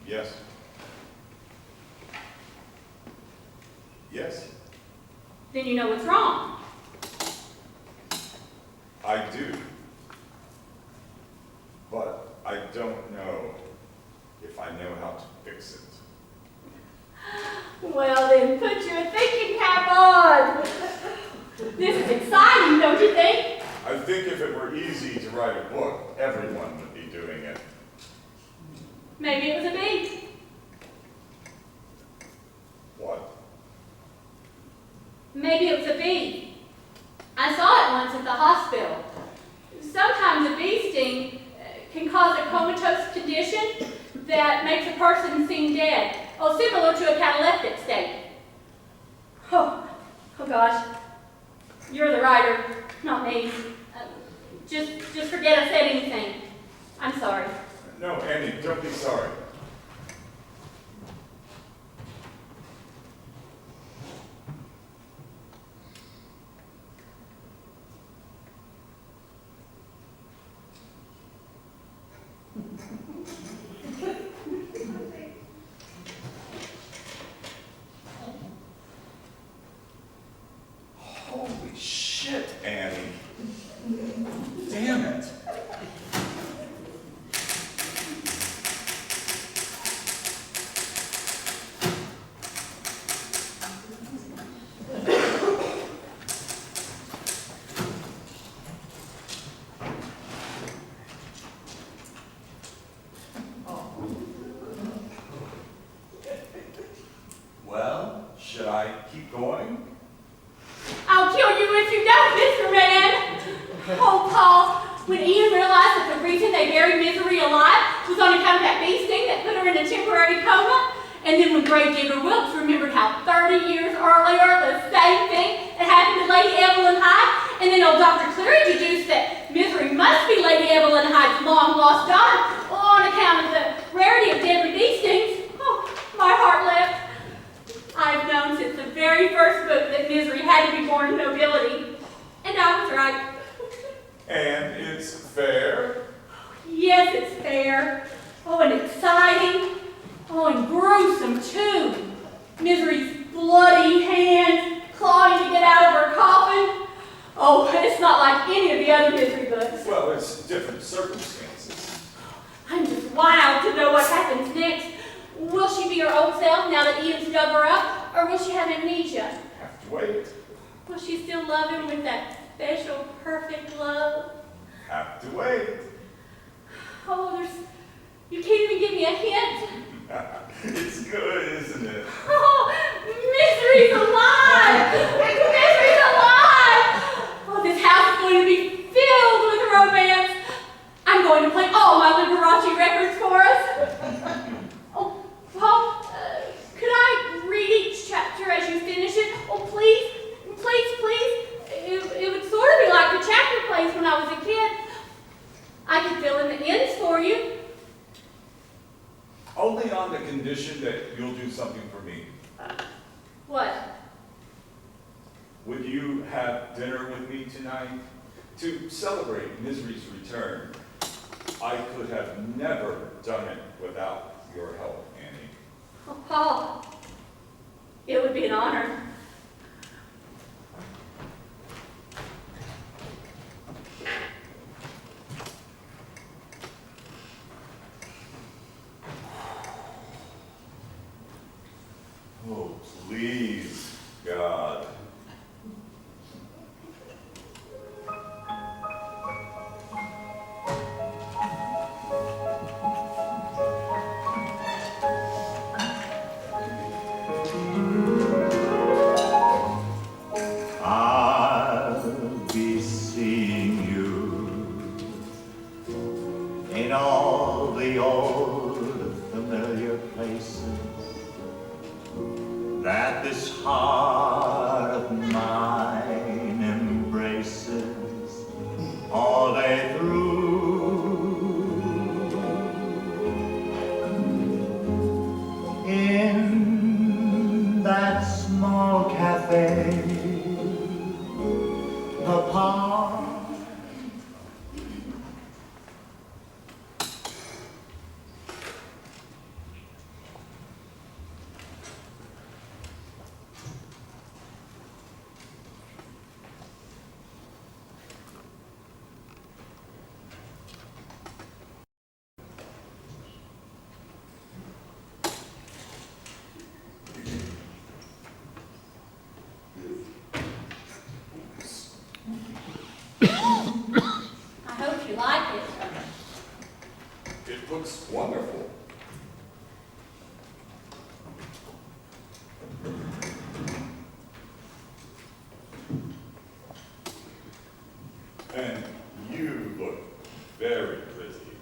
Yes. Yes, Then you know what's wrong. I do. But I don't know if I know how to fix it. Well, then put your thinking cap on. This is exciting, don't you think? I think if it were easy to write a book, everyone would be doing it. Maybe it was a bee. What? Maybe it was a bee. I saw it once at the hospital. Sometimes a bee sting can cause a comatose condition that makes a person seem dead. Oh, similar to a cataleptic state. Oh gosh. You're the writer, not me. Just forget I said anything. I'm sorry. No, Annie, don't be sorry. Holy shit, Annie. Damn it. Well, should I keep going? I'll kill you if you don't, Mr. Man. Oh, Paul, when Ian realized that the reason they buried Misery alive was on account of that bee sting that put her in a temporary coma, and then when Gravedigger Wilkes remembered how 30 years earlier the same thing had happened to Lady Evelyn Hyde, and then old Dr. Cleary deduced that Misery must be Lady Evelyn Hyde's long-lost daughter on account of the rarity of deadly bee stings, oh, my heart leapt. I've known since the very first book that Misery had to be born in nobility. And I was right. And it's fair? Yes, it's fair. Oh, and exciting. Oh, and gruesome, too. Misery's bloody hands clawing to get out of her coffin. Oh, it's not like any of the other Misery books. Well, it's different circumstances. I'm just wild to know what happens next. Will she be her old self now that Ian's dug her up? Or will she have amnesia? Have to wait. Will she still love him with that special, perfect love? Have to wait. Oh, you can't even give me a hint. It's good, isn't it? Oh, misery's alive! Misery's alive! Oh, this house is going to be filled with romance. I'm going to play all my Liberace records for us. Oh, Paul, could I read each chapter as you finish it? Oh, please, please, please. It would sort of be like the chapter plays when I was a kid. I could fill in the ends for you. Only on the condition that you'll do something for me. What? Would you have dinner with me tonight? To celebrate Misery's return. I could have never done it without your help, Annie. Oh, Paul, it would be an honor. Oh, please, God. I'll be seeing you in all the old familiar places that this heart of mine embraces all day through. In that small cafe, the park, I hope you like it. It looks wonderful. And you look very pretty.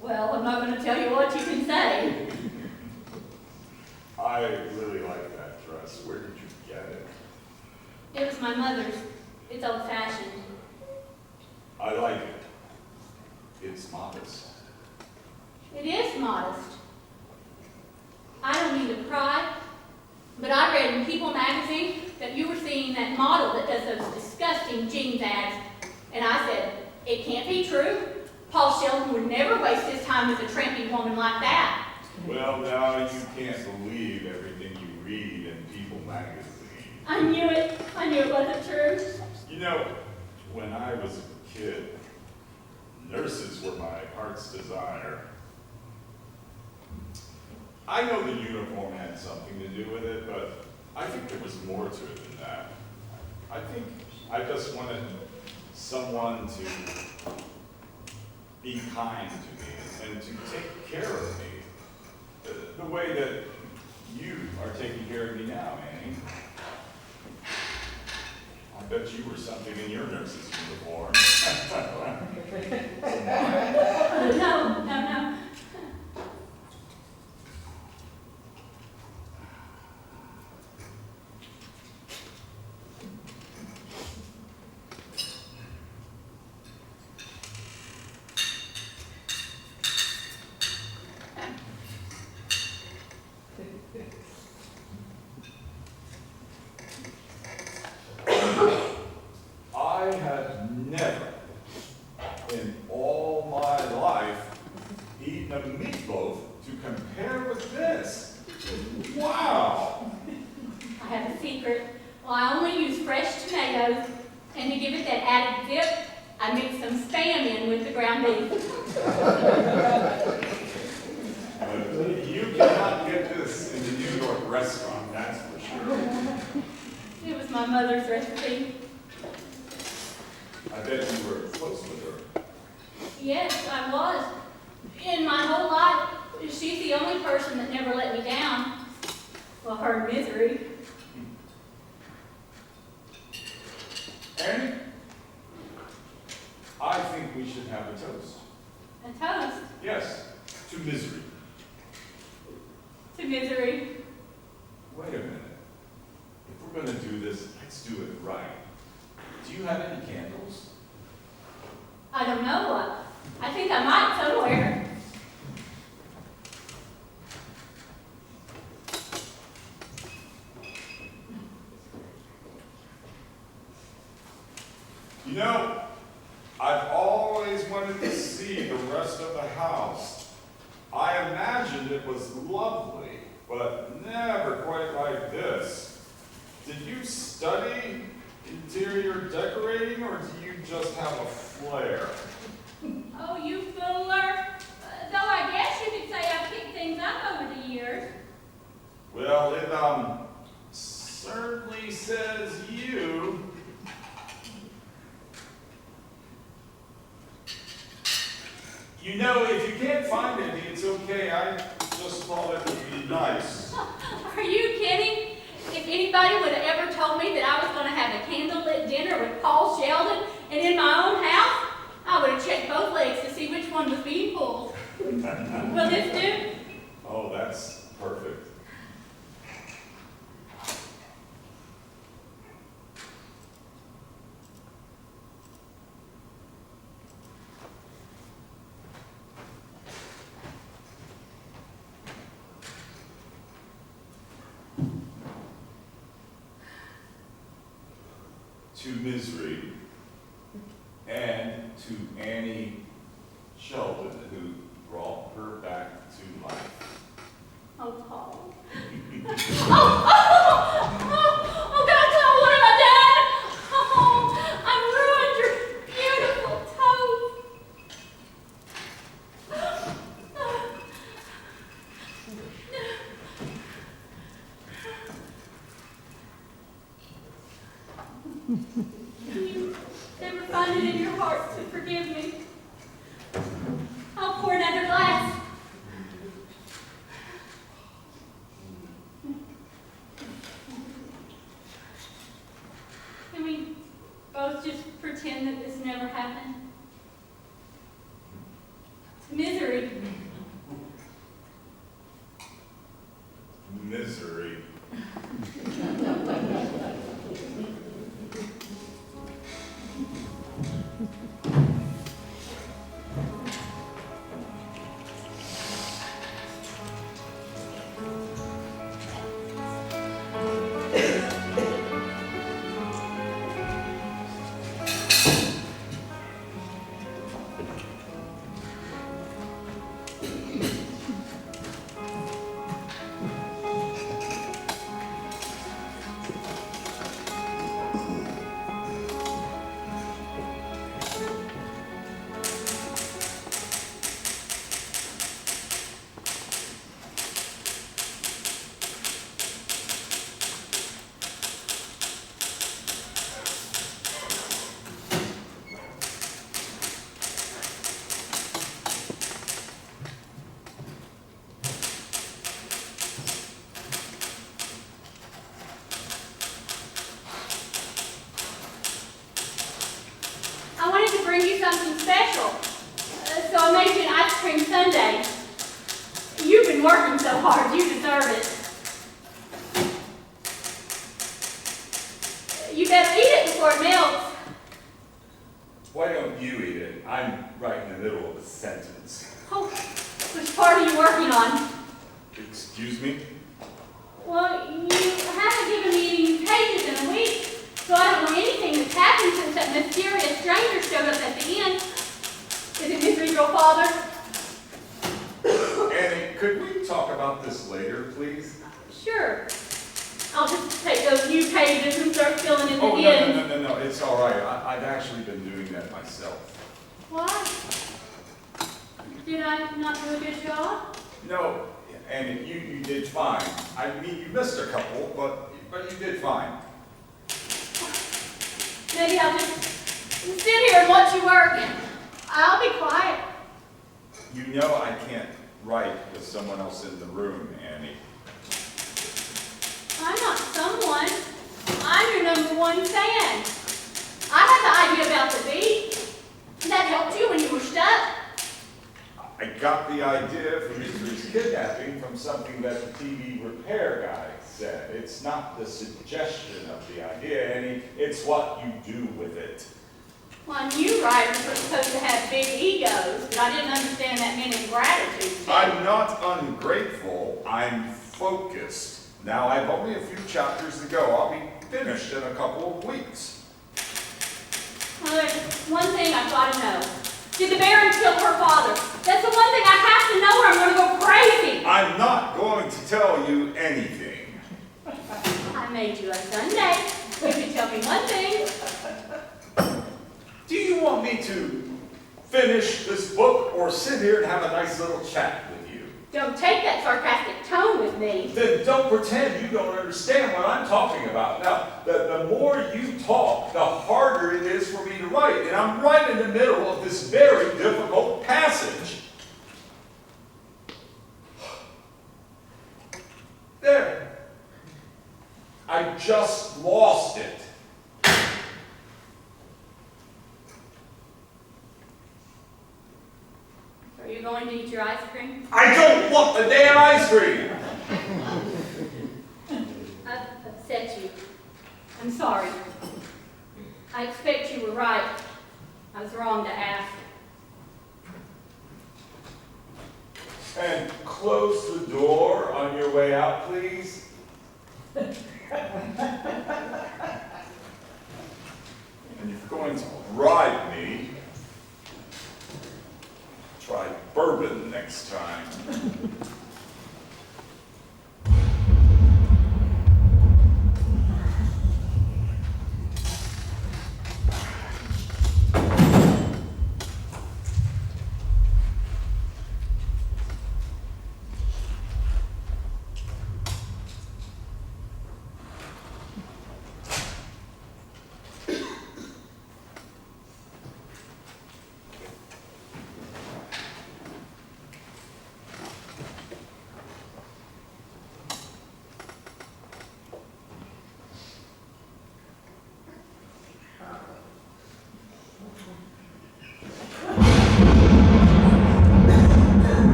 Well, I'm not going to tell you what you can say. I really like that dress. Where did you get it? It was my mother's. It's old-fashioned. I like it. It's modest. It is modest. I don't mean to pry, but I read in People magazine that you were seeing that model that does those disgusting jeans ads. And I said, it can't be true. Paul Sheldon would never waste his time with a trampy woman like that. Well, now you can't believe everything you read in People magazine. I knew it. I knew it wasn't true. You know, when I was a kid, nurses were my heart's desire. I know the uniform had something to do with it, but I think there was more to it than that. I think I just wanted someone to be kind to me and to take care of me the way that you are taking care of me now, Annie. I bet you were something in your nurse's uniform. No. I had never in all my life eaten a meatloaf to compare with this. Wow! I have a secret. Well, I only use fresh tomatoes, and to give it that added zip, I mix some Spam in with the ground beef. You cannot not get this in the New York restaurant, that's for sure. It was my mother's recipe. I bet you were close with her. Yes, I was. In my whole life, she's the only person that never let me down. Well, her misery. Annie, I think we should have a toast. A toast Yes, to misery. to misery. Wait a minute. If we're gonna do this, let's do it right. Do you have any candles? I don't know. I think I might somewhere. You know, I've always wanted to see the rest of the house. I imagined it was lovely, but never quite like this. Did you study interior decorating, or do you just have a flair? Oh, you fooler. Though I guess you could say I've picked things up over the years. Well, it certainly says you. You know, if you can't find any, it's okay. I just thought it would be nice. Are you kidding? If anybody would have ever told me that I was going to have a candlelit dinner with Paul Sheldon and in my own house, I would have checked both legs to see which one was being pulled. Will this do? Oh, that's perfect. To misery, and to Annie Sheldon, who brought her back to life. Oh, Paul. Oh, God, Paul, what have I done? Oh, I've ruined your beautiful toes. You never find it in your heart to forgive me. I'll pour another glass. Can we both just pretend that this never happened? Misery. Misery. I wanted to bring you something special, so I made you an ice cream sundae. You've been working so hard, you deserve it. You better eat it before it melts. Why don't you eat it? I'm right in the middle of a sentence. Oh, which part are you working on? Excuse me? Well, you haven't given me any pages in a week, so I don't know anything that's happened since that mysterious stranger showed up at the inn. Is it Mr. Your father? Annie, could we talk about this later, please? Sure. I'll just take those new pages and start filling in the Oh, ends. no, it's all right. I've actually been doing that myself. Why? Did I not do a good job? No, And you did fine. I mean, you missed a couple, but you did fine. Maybe I'll just sit here and watch you work. I'll be quiet. You know I can't write with someone else in the room, Annie. I'm not someone. I'm your #1 fan. I had the idea about the beat. That helped you when you were stuck. I got the idea for Mystery's kidnapping from something that the TV repair guy said. It's not the suggestion of the idea, Annie. It's what you do with it. Well, I knew writers were supposed to have big egos, but I didn't understand that meant ingratitude. I'm not ungrateful. I'm focused. Now, I've only a few chapters to go. I'll be finished in a couple of weeks. Well, there's one thing I've got to know. Did the Baron kill her father? That's the one thing I have to know or I'm going to go crazy. I'm not going to tell you anything. I made you a Sunday. You could tell me one thing. Do you want me to finish this book or sit here and have a nice little chat with you? Don't take that sarcastic tone with me. Then don't pretend you don't understand what I'm talking about. Now, the more you talk, the harder it is for me to write. And I'm right in the middle of this very difficult passage. There. I just lost it. Are you going to eat your ice cream? I don't want the damn ice cream! I've upset you. I'm sorry. I expect you were right. I was wrong to ask. And close the door on your way out, please. And if you're going to bribe me, try bourbon next time.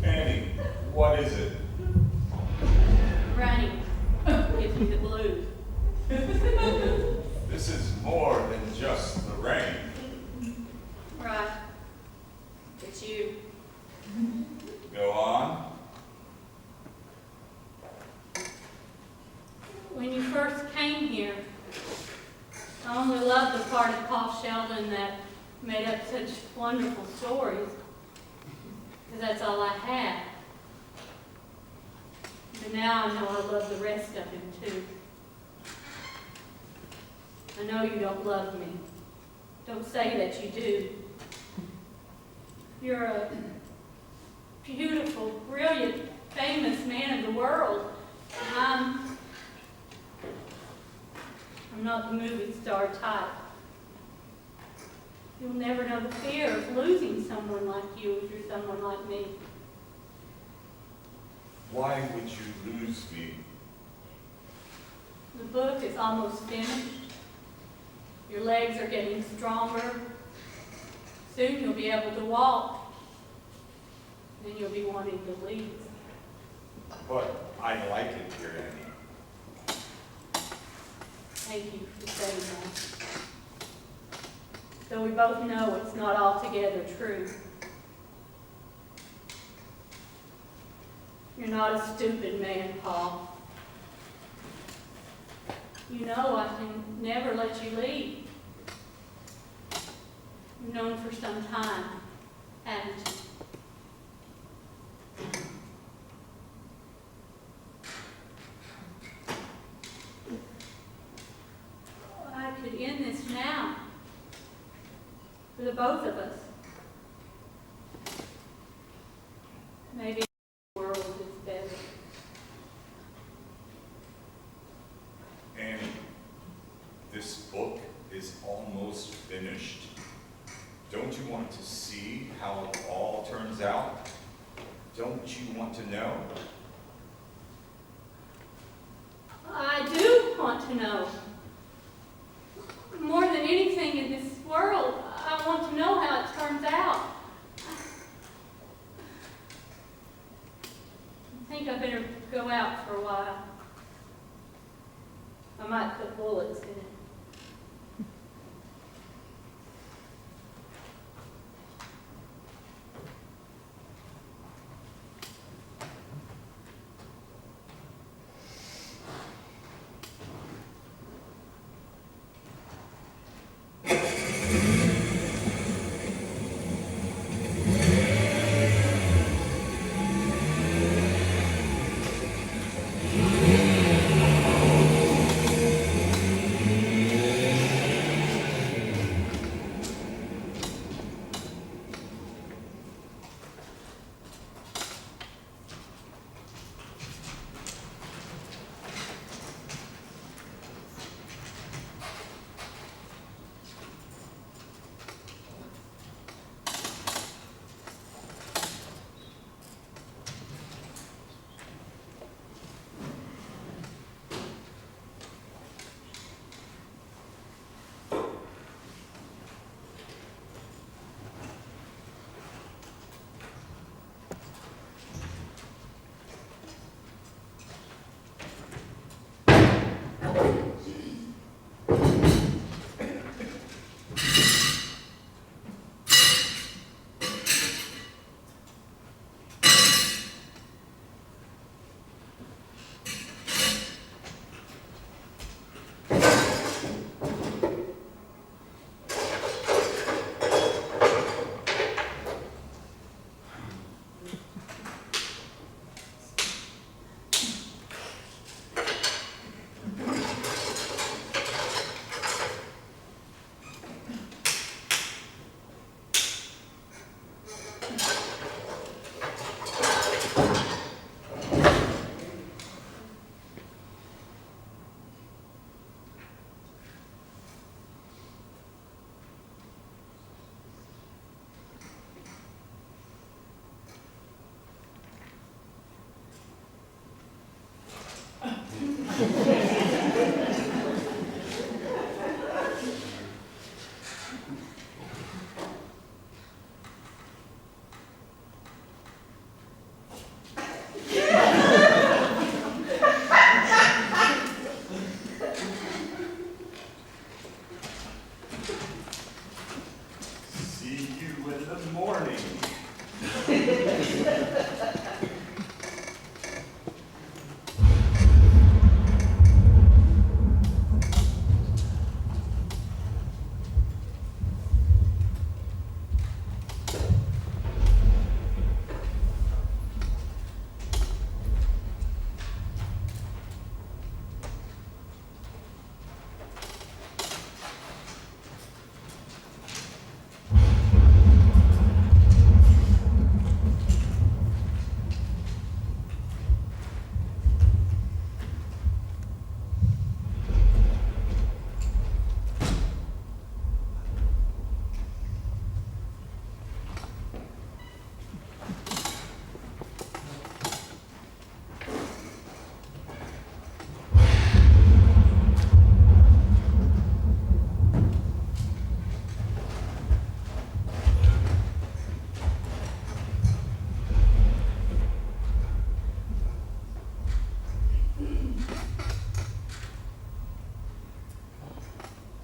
Annie, what is it? Running gives me the blues. This is more than just the rain. Right. It's you. Go on. When you first came here, I only loved the part of Paul Sheldon that made up such wonderful stories, because that's all I had. But now I know I love the rest of him too. I know you don't love me. Don't say that you do. You're a beautiful, brilliant, famous man of the world. And I'm not the movie star type. You'll never know the fear of losing someone like you if you're someone like me. Why would you lose me? The book is almost finished. Your legs are getting stronger. Soon you'll be able to walk. Then you'll be wanting to leave. But I like it here, Annie. Thank you for saying that. Though we both know it's not altogether true. You're not a stupid man, Paul. You know I can never let you leave. You've known for some time, haven't you? I could end this now for the both of us. turns out? Don't you want to know? I do want to know. More than anything in this world, I want to know how it turns out. I think I better go out for a while. I might put bullets in it.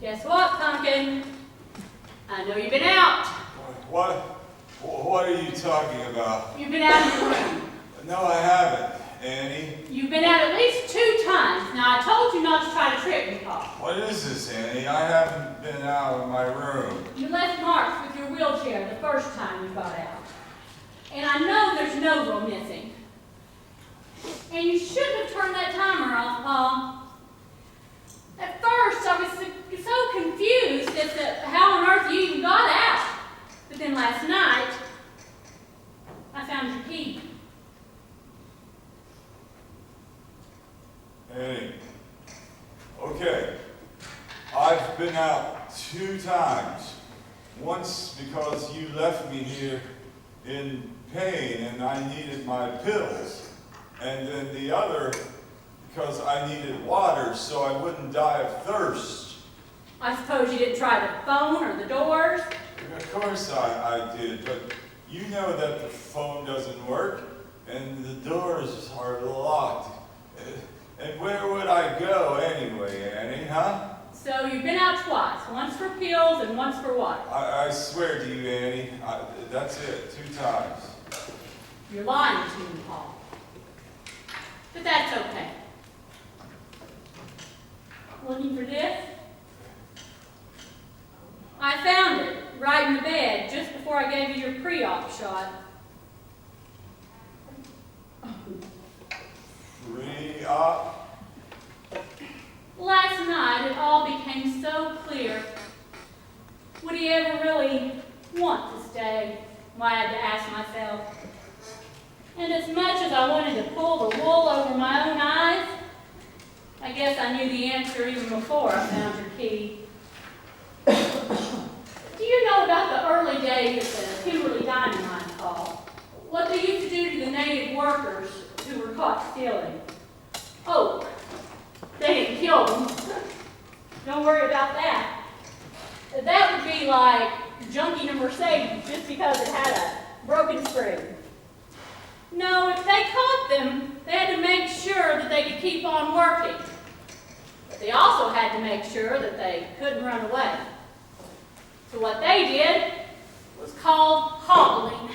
Guess what, Pumpkin? I know you've been out. What are you talking about? You've been out of your room. No, I haven't, Annie. You've been out at least 2 times. Now, I told you not to try to trip me, Paul. What is this, Annie? I haven't been out of my room. You left marks with your wheelchair the first time you got out. And I know there's no room missing. And you shouldn't have turned that timer off, Paul. At first, I was so confused as to how on earth you even got out. But then last night, I found your key. Annie, okay. I've been out 2 times. Once because you left me here in pain and I needed my pills. And then the other because I needed water so I wouldn't die of thirst. I suppose you didn't try the phone or the doors? Of course I did, but you know that the phone doesn't work and the doors are locked. And where would I go anyway, Annie, huh? So you've been out twice, once for pills and once for water. I swear to you, Annie, that's it, 2 times. You're lying to me, Paul. But that's okay. Looking for this? I found it right in the bed just before I gave you your pre-op shot. Pre-op? Last night, it all became so clear. Would he ever really want to stay? Well, I had to ask myself. And as much as I wanted to pull the wool over my own eyes, I guess I knew the answer even before I found your key. Do you know about the early days of the Kimberly Diamond Mine, Paul? What they used to do to the native workers who were caught stealing? Oh, they didn't kill them. Don't worry about that. That would be like junking a Mercedes just because it had a broken spring. No, if they caught them, they had to make sure that they could keep on working. But they also had to make sure that they couldn't run away. So what they did was called hobbling.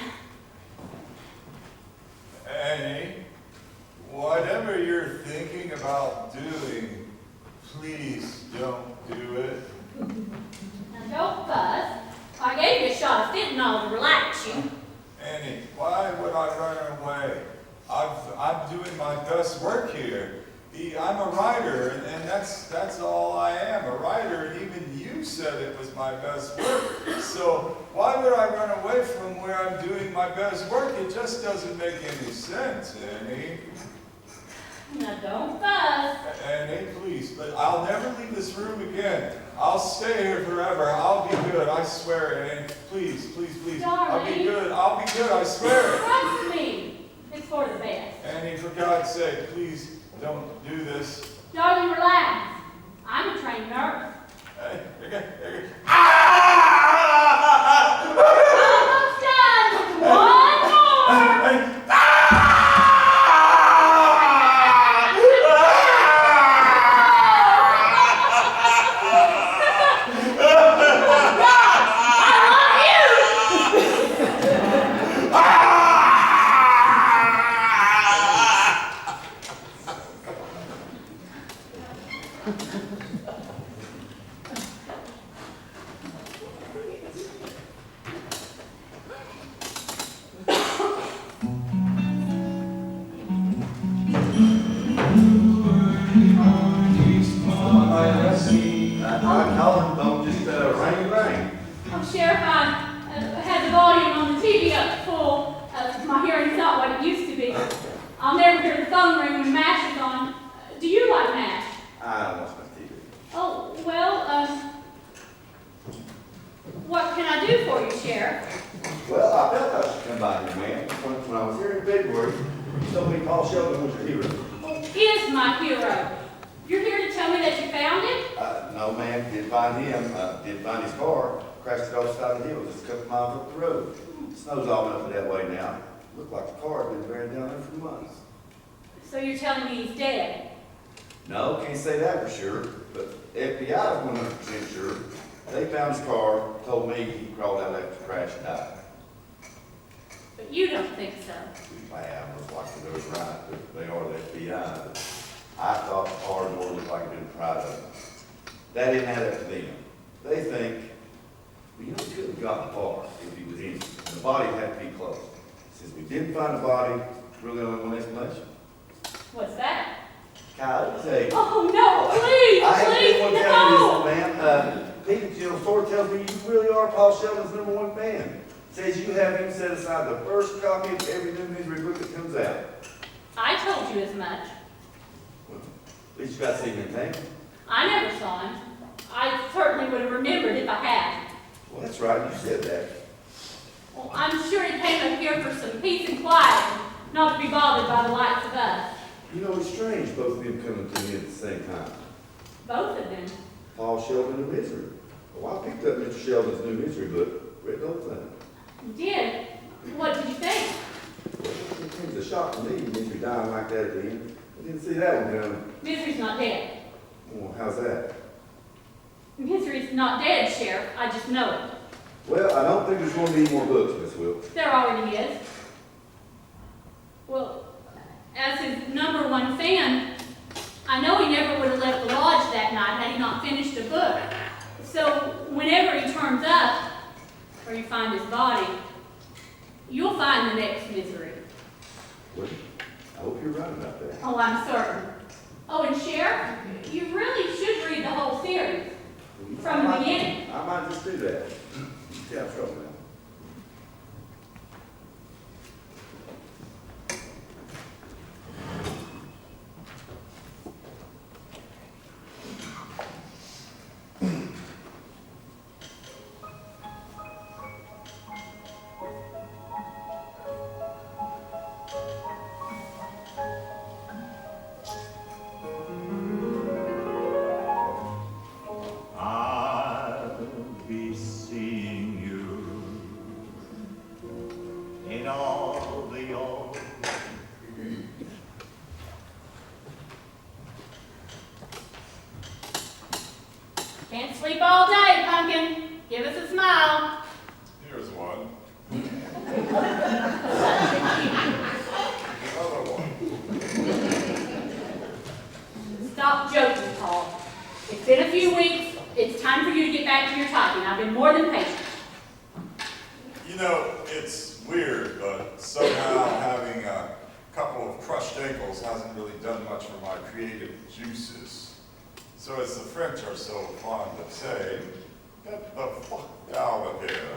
Annie, whatever you're thinking about doing, please don't do it. Now don't fuss. I gave you a shot of fentanyl to relax you. Annie, why would I run away? I'm doing my best work here. I'm a writer, and that's all I am, a writer, and even you said it was my best work. So why would I run away from where I'm doing my best work? It just doesn't make any sense, Annie. Now don't fuss. Annie, please, but I'll never leave this room again. I'll stay here forever. I'll be good, I swear it, Annie. Please, please, please. I'll be Darling. good, I'll be good, I swear it. Trust me. It's for the best. Annie, for God's sake, please don't do this. Darling, relax. I'm a trained nurse. Almost done. One more. Oh, Sheriff, I had the volume on the TV up full. My hearing's not what it used to be. I'll never hear the phone ring when MASH is on. Do you like MASH? I don't watch my TV. Oh, well, what can I do for you, Sheriff? Well, I felt I should come by here, man. When I was here in February, you told me Paul Sheldon was your hero. Is my hero. You're here to tell me that you found him? No, man, didn't find him. Didn't find his car. Crashed it off the side of the hill just a couple miles up the road. Snow's all up that way now. Looked like the car had been buried down there for months. So you're telling me he's dead? No, can't say that for sure. But FBI is 100% sure. They found his car, told me he crawled out after the crash and died. But you don't think so. Man, looks like they was right, but they are the FBI. But I thought the car door looked like it had been pried up. That didn't add up to them. They think, well, you know, he couldn't have gotten far if he was injured. The body had to be close. Since we didn't find the body, really only one explanation. What's that? Kyle, say, Oh, no, please, I haven't been one please, telling you no! this, ma'am. Peter General Store tells me you really are Paul Sheldon's #1 fan. Says you have him set aside the first copy of every new misery book that comes out. I told you as much. Well, at least you got to see him in town. I never saw him. I certainly would have remembered if I had. Well, that's right, you said that. Well, I'm sure he came up here for some peace and quiet, and not to be bothered by the likes of us. You know, it's strange both of them coming to me at the same time. Both of them. Paul Sheldon and Misery. Well, I picked up Mr. Sheldon's new Misery book, read the whole thing. You did? What did you think? Well, it was a shock to me, Misery dying like that at the end. I didn't see that one coming. Misery's not dead. Well, how's that? Misery's not dead, Sheriff. I just know it. Well, I don't think there's going to be any more books, Miss Wilkes. There already is. Well, as his #1 fan, I know he never would have left the lodge that night had he not finished a book. So whenever he turns up, or you find his body, you'll find the next Misery. Well, I hope you're right about that. Oh, I'm certain. Oh, and Sheriff, you really should read the whole series from the beginning. I might just do that. Yeah, I'm trouble now. I'll be seeing you in all the old. Can't sleep all day, Pumpkin. Give us a smile. Here's one. Another one. Stop joking, Paul. It's been a few weeks. It's time for you to get back to your typing. I've been more than patient. You know, it's weird, but somehow having a couple of crushed ankles hasn't really done much for my creative juices. So as the French are so fond of saying, get the fuck out of here.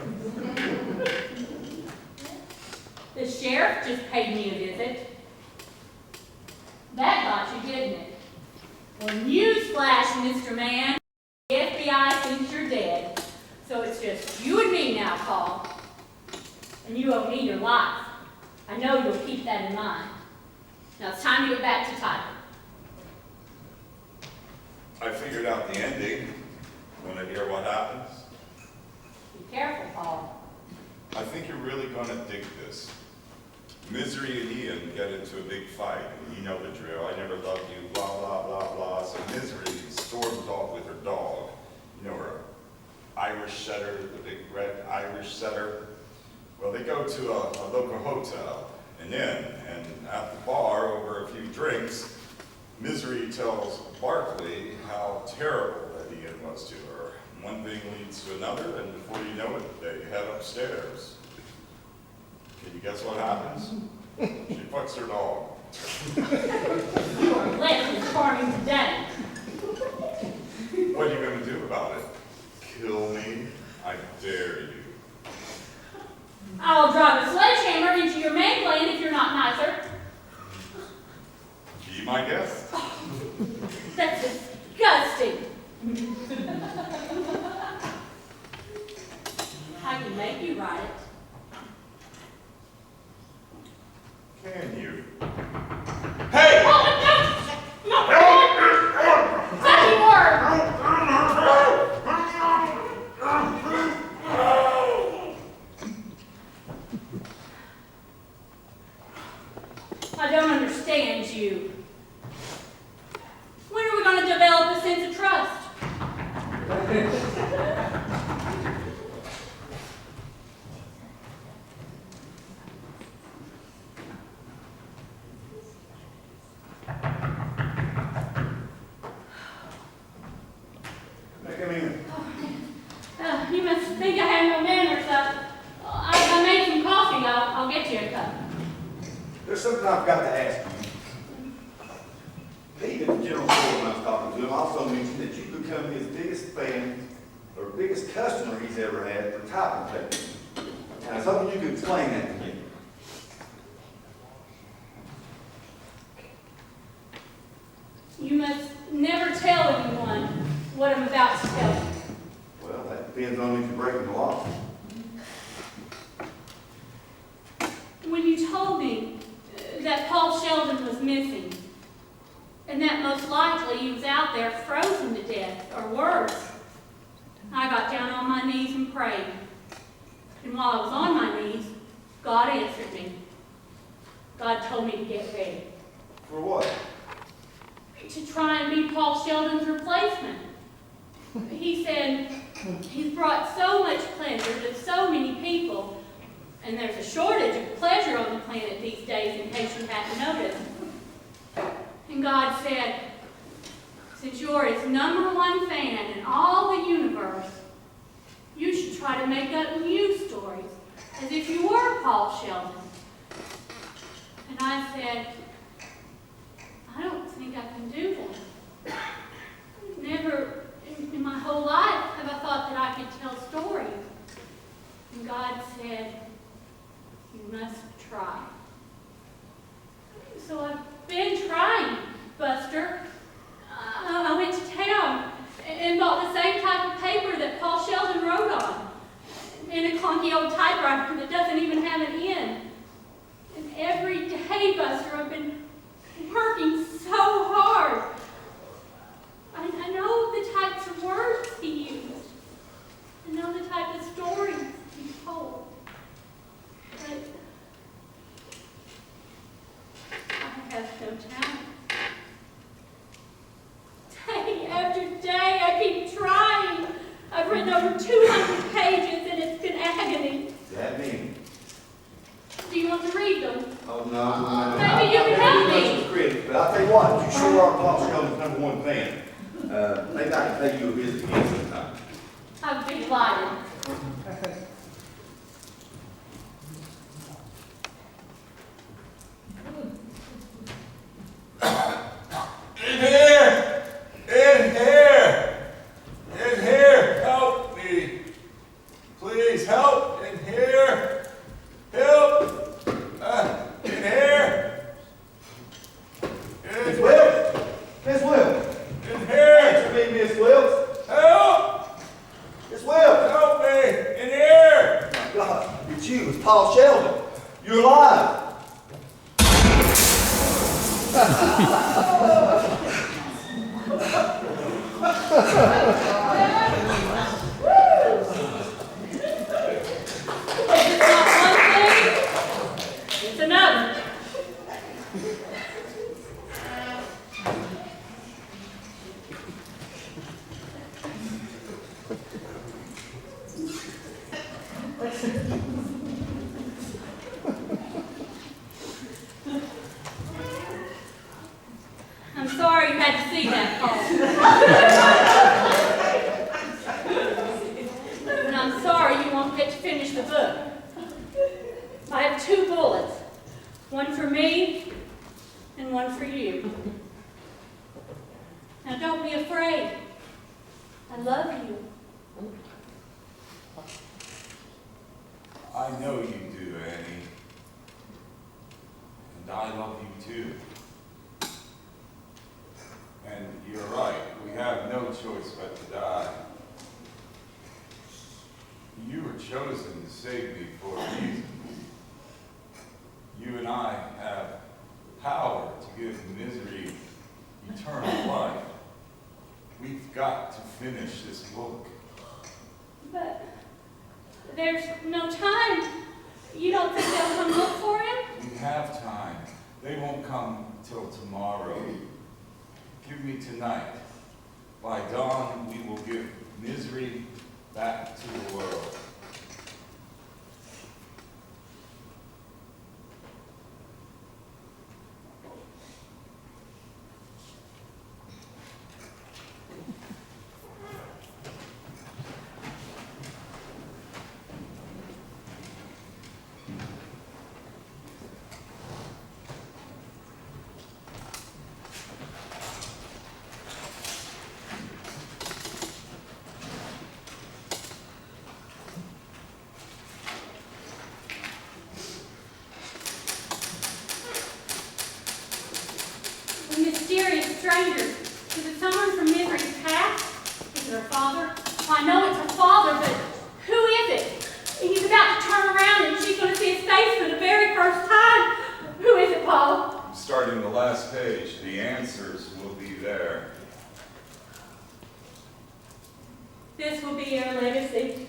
The sheriff just paid me a visit. That got you, didn't it? Well, newsflash, Mr. Man. The FBI thinks you're dead. So it's just you and me now, Paul. And you owe me your life. I know you'll keep that in mind. Now it's time to get back to typing. I figured out the ending. Want to hear what happens? Be careful, Paul. I think you're really going to dig this. Misery and Ian get into a big fight, and you know the drill. I never loved you, blah, blah, blah, blah. So Misery storms off with her dog. You know her Irish setter, the big red Irish setter. Well, they go to a local hotel, and at the bar, over a few drinks, Misery tells Barkley how terrible that Ian was to her. One thing leads to another, and before you know it, they head upstairs. Can you guess what happens? She fucks her dog. You are less than charming today. What are you going to do about it? Kill me? I dare you. I'll drive a sledgehammer into your main lane if you're not nicer. Be my guest. That's disgusting. I can make you write it. Can you? Hey! Fucking word! I don't understand you. When are we going to develop a sense of trust? Come in. You must think I have no manners. I made some coffee. I'll get you a cup. There's something I forgot to ask you. Pete at the general store when I was talking to him also mentioned that you become his biggest fan or biggest customer he's ever had for typing techniques. And I was hoping you could explain that to me. You must never tell anyone what I'm about to tell you. Well, that depends on if you're breaking the law. when you told me that Paul Sheldon was missing, and that most likely he was out there frozen to death, or worse, I got down on my knees and prayed. And while I was on my knees, God answered me. God told me to get ready. For what? To try and be Paul Sheldon's replacement. He said he's brought so much pleasure to so many people, and there's a shortage of pleasure on the planet these days, in case you hadn't noticed. And God said, since you're his #1 fan in all the universe, you should try to make up new stories as if you were Paul Sheldon. And I said, I don't think I can do that. Never in my whole life have I thought that I could tell stories. And God said, you must try. So I've been trying, Buster. I went to town and bought the same type of paper that Paul Sheldon wrote on, in a clunky old typewriter that doesn't even have an N. And every day, Buster, I've been working so hard. I know the types of words he used. I know the type of stories he told. But I have no talent. Day after day, I keep trying. I've written over 200 pages, and it's been agony. That mean? Do you want to read them? Oh, no. Maybe you can help me. Credit, but I'll tell you what, you sure are Paul Sheldon's #1 fan. Maybe I can take you a visit again sometime. I'd be delighted. In here! In here! In here! Help me! Please help! In here! Help! In here! Miss Wilkes! Miss Wilkes! In here! Answer me, Miss Wilkes! Help! Miss Wilkes! Help me! In here! Oh my God, it's you, it's Paul Sheldon. You're alive. It's not one thing, it's another. I'm sorry you had to see that, Paul. And I'm sorry you won't get to finish the book. I have 2 bullets. One for me and one for you. Now don't be afraid. I love you. I know you do, Annie. And I love you too. And you're right, we have no choice but to die. You were chosen to save me for a reason. You and I have power to give misery eternal life. We've got to finish this book. But there's no time. You don't think they'll come look for him? We have time. They won't come till tomorrow. Give me tonight. By dawn, we will give misery back to the world. A mysterious stranger. Is it someone from Misery's past? Is it her father? Well, I know it's her father, but who is it? He's about to turn around and she's going to see his face for the very first time. last page. The answers will be there. This will be our legacy.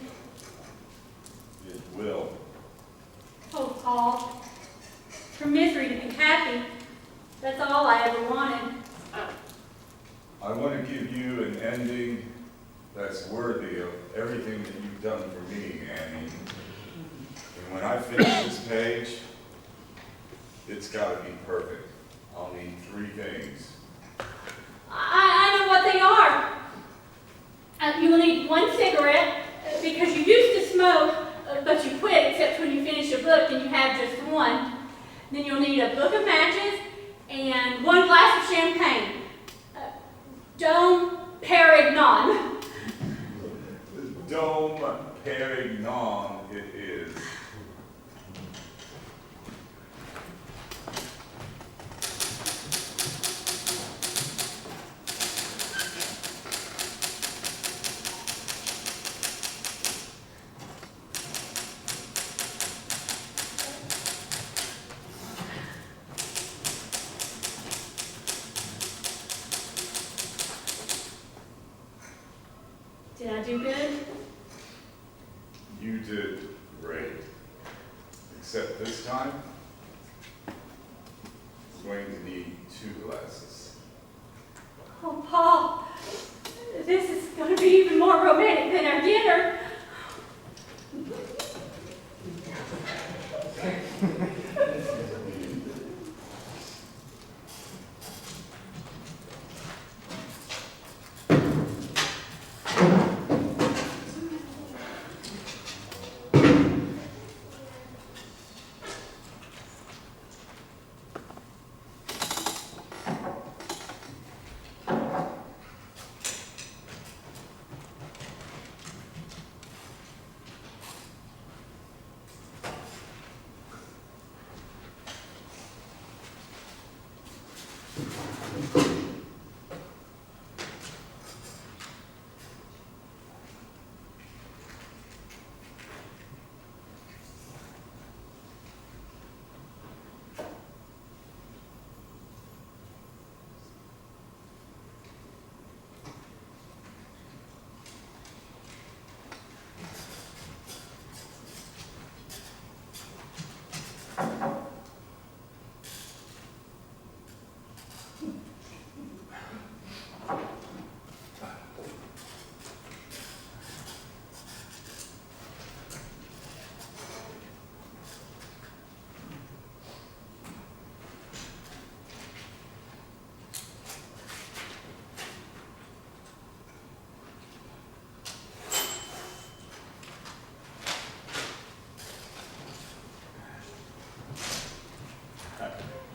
It will. Oh, Paul, from misery to be happy. That's all I ever wanted. I want to give you an ending that's worthy of everything that you've done for me, Annie. And when I finish this page, it's got to be perfect. I'll need 3 things. I know what they are. You will need 1 cigarette, because you used to smoke, but you quit except when you finish a book and you have just 1. Then you'll need a book of matches and 1 glass of champagne. Dom Perignon. Dom Perignon it is. Did I do good? You did great. Except this time, I'm going to need 2 glasses. Oh, Paul, this is going to be even more romantic than our dinner.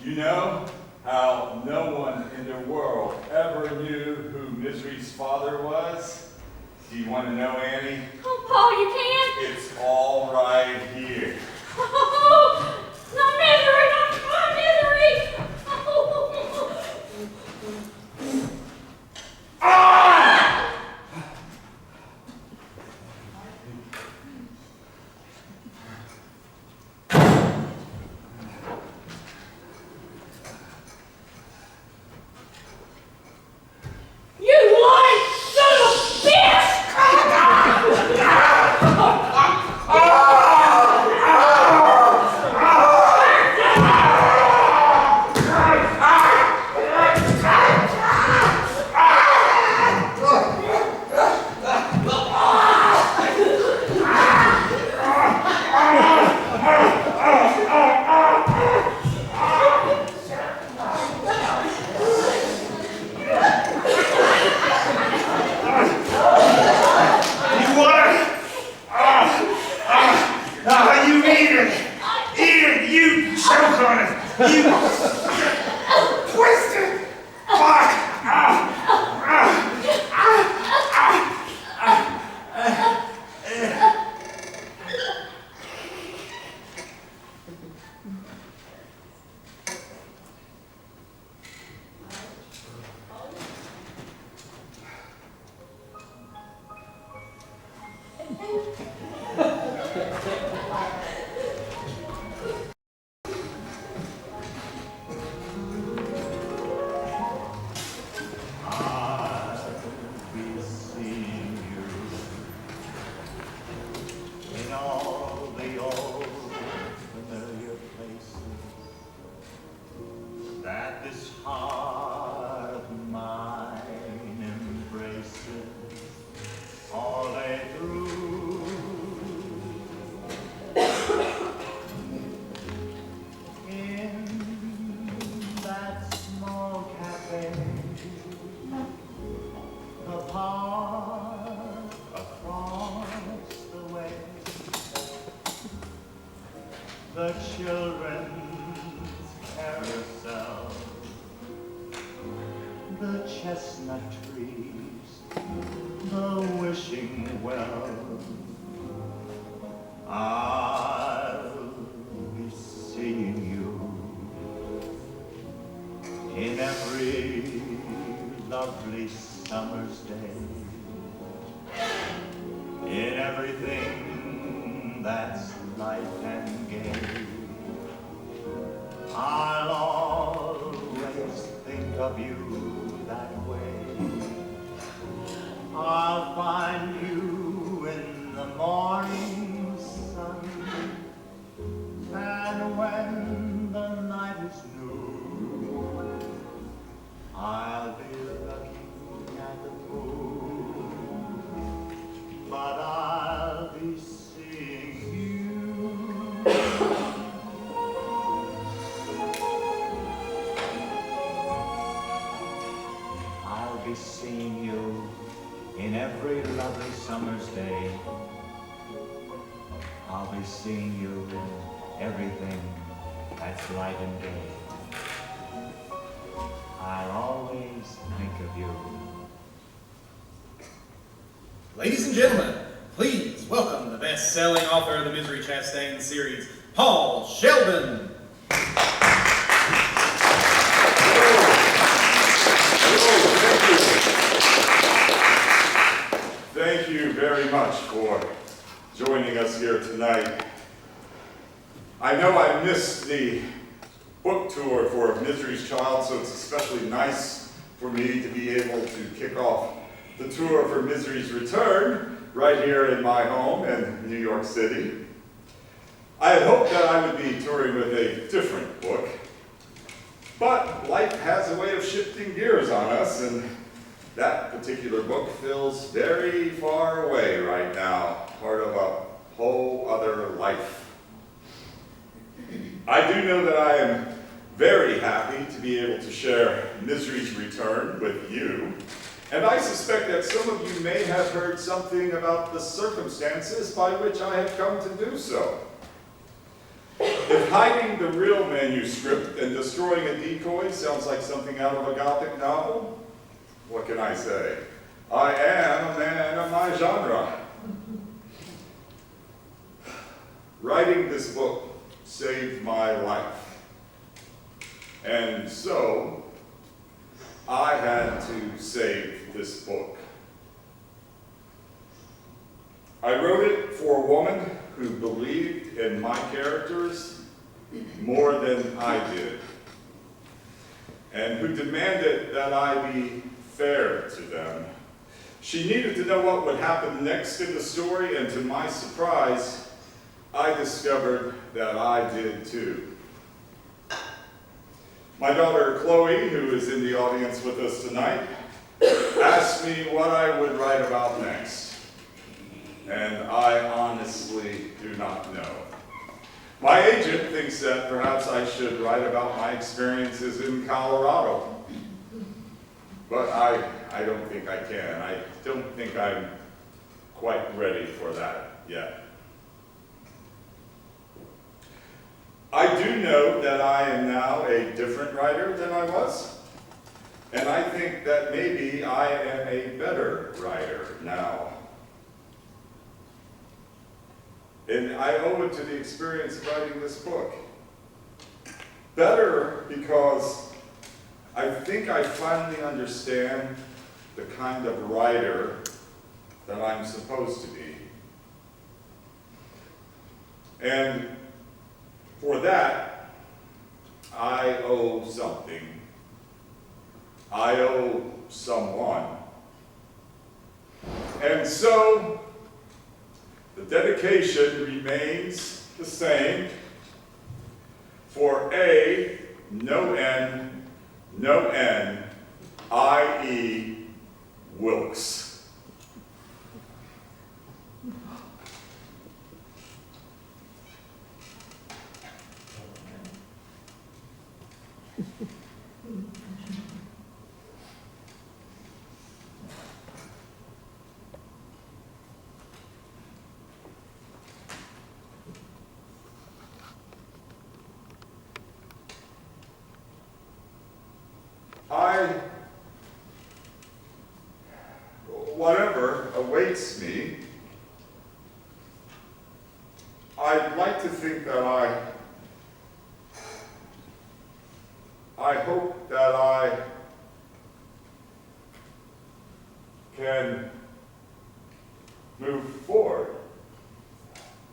You know how no one in the world ever knew who Misery's father was? Do you want to know, Annie? Oh, Paul, you can't. It's all right here. Oh, no misery, not misery. Oh. this heart of mine embraces all day through. In that small cafe, apart across the way, the children's carousel, the chestnut trees, the wishing well. I'll be seeing you in every lovely summer's day, in everything that's light and gay. I'll always think of you that way. I'll find you in the morning sun, and when the night is new, I'll be looking at the moon, but I'll be seeing you. I'll be seeing you in every lovely summer's day. I'll be seeing you in everything that's light and gay. I'll always think of you. Ladies and gentlemen, please welcome the best-selling author of the Misery Chastain series, Paul Sheldon. Thank you very much for joining us here tonight. I know I missed the book tour for Misery's Child, so it's especially nice for me to be able to kick off the tour for Misery's Return right here in my home in New York City. I had hoped that I would be touring with a different book, but life has a way of shifting gears on us, and that particular book feels very far away right now, part of a whole other life. I do know that I am very happy to be able to share Misery's Return with you, and I suspect that some of you may have heard something about the circumstances by which I have come to do so. If hiding the real manuscript and destroying a decoy sounds like something out of a Gothic novel, what can I say? I am a man of my genre. Writing this book saved my life. And so, I had to save this book. I wrote it for a woman who believed in my characters more than I did, and who demanded that I be fair to them. She needed to know what would happen next in the story, and to my surprise, I discovered that I did too. My daughter Chloe, who is in the audience with us tonight, asked me what I would write about next, and I honestly do not know. My agent thinks that perhaps I should write about my experiences in Colorado, but I don't think I can. I don't think I'm quite ready for that yet. I do know that I am now a different writer than I was, and I think that maybe I am a better writer now. And I owe it to the experience of writing this book. Better because I think I finally understand the kind of writer that I'm supposed to be. And for that, I owe something. I owe someone. And so, the dedication remains the same for A, no N, no N, I-E, Wilkes. Whatever awaits me, I'd like to think that I hope that I can move forward,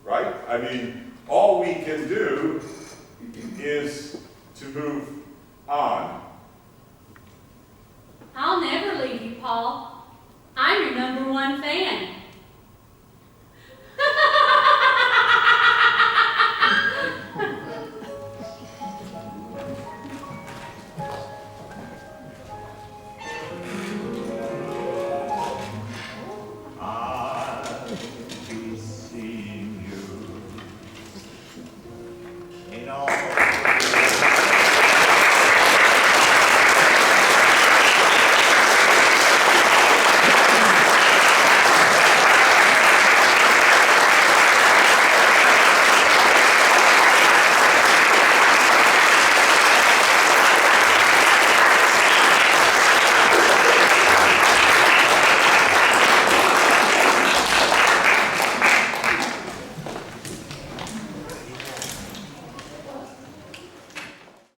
right? I mean, all we can do is to move on. I'll never leave you, Paul. I'm your #1 fan.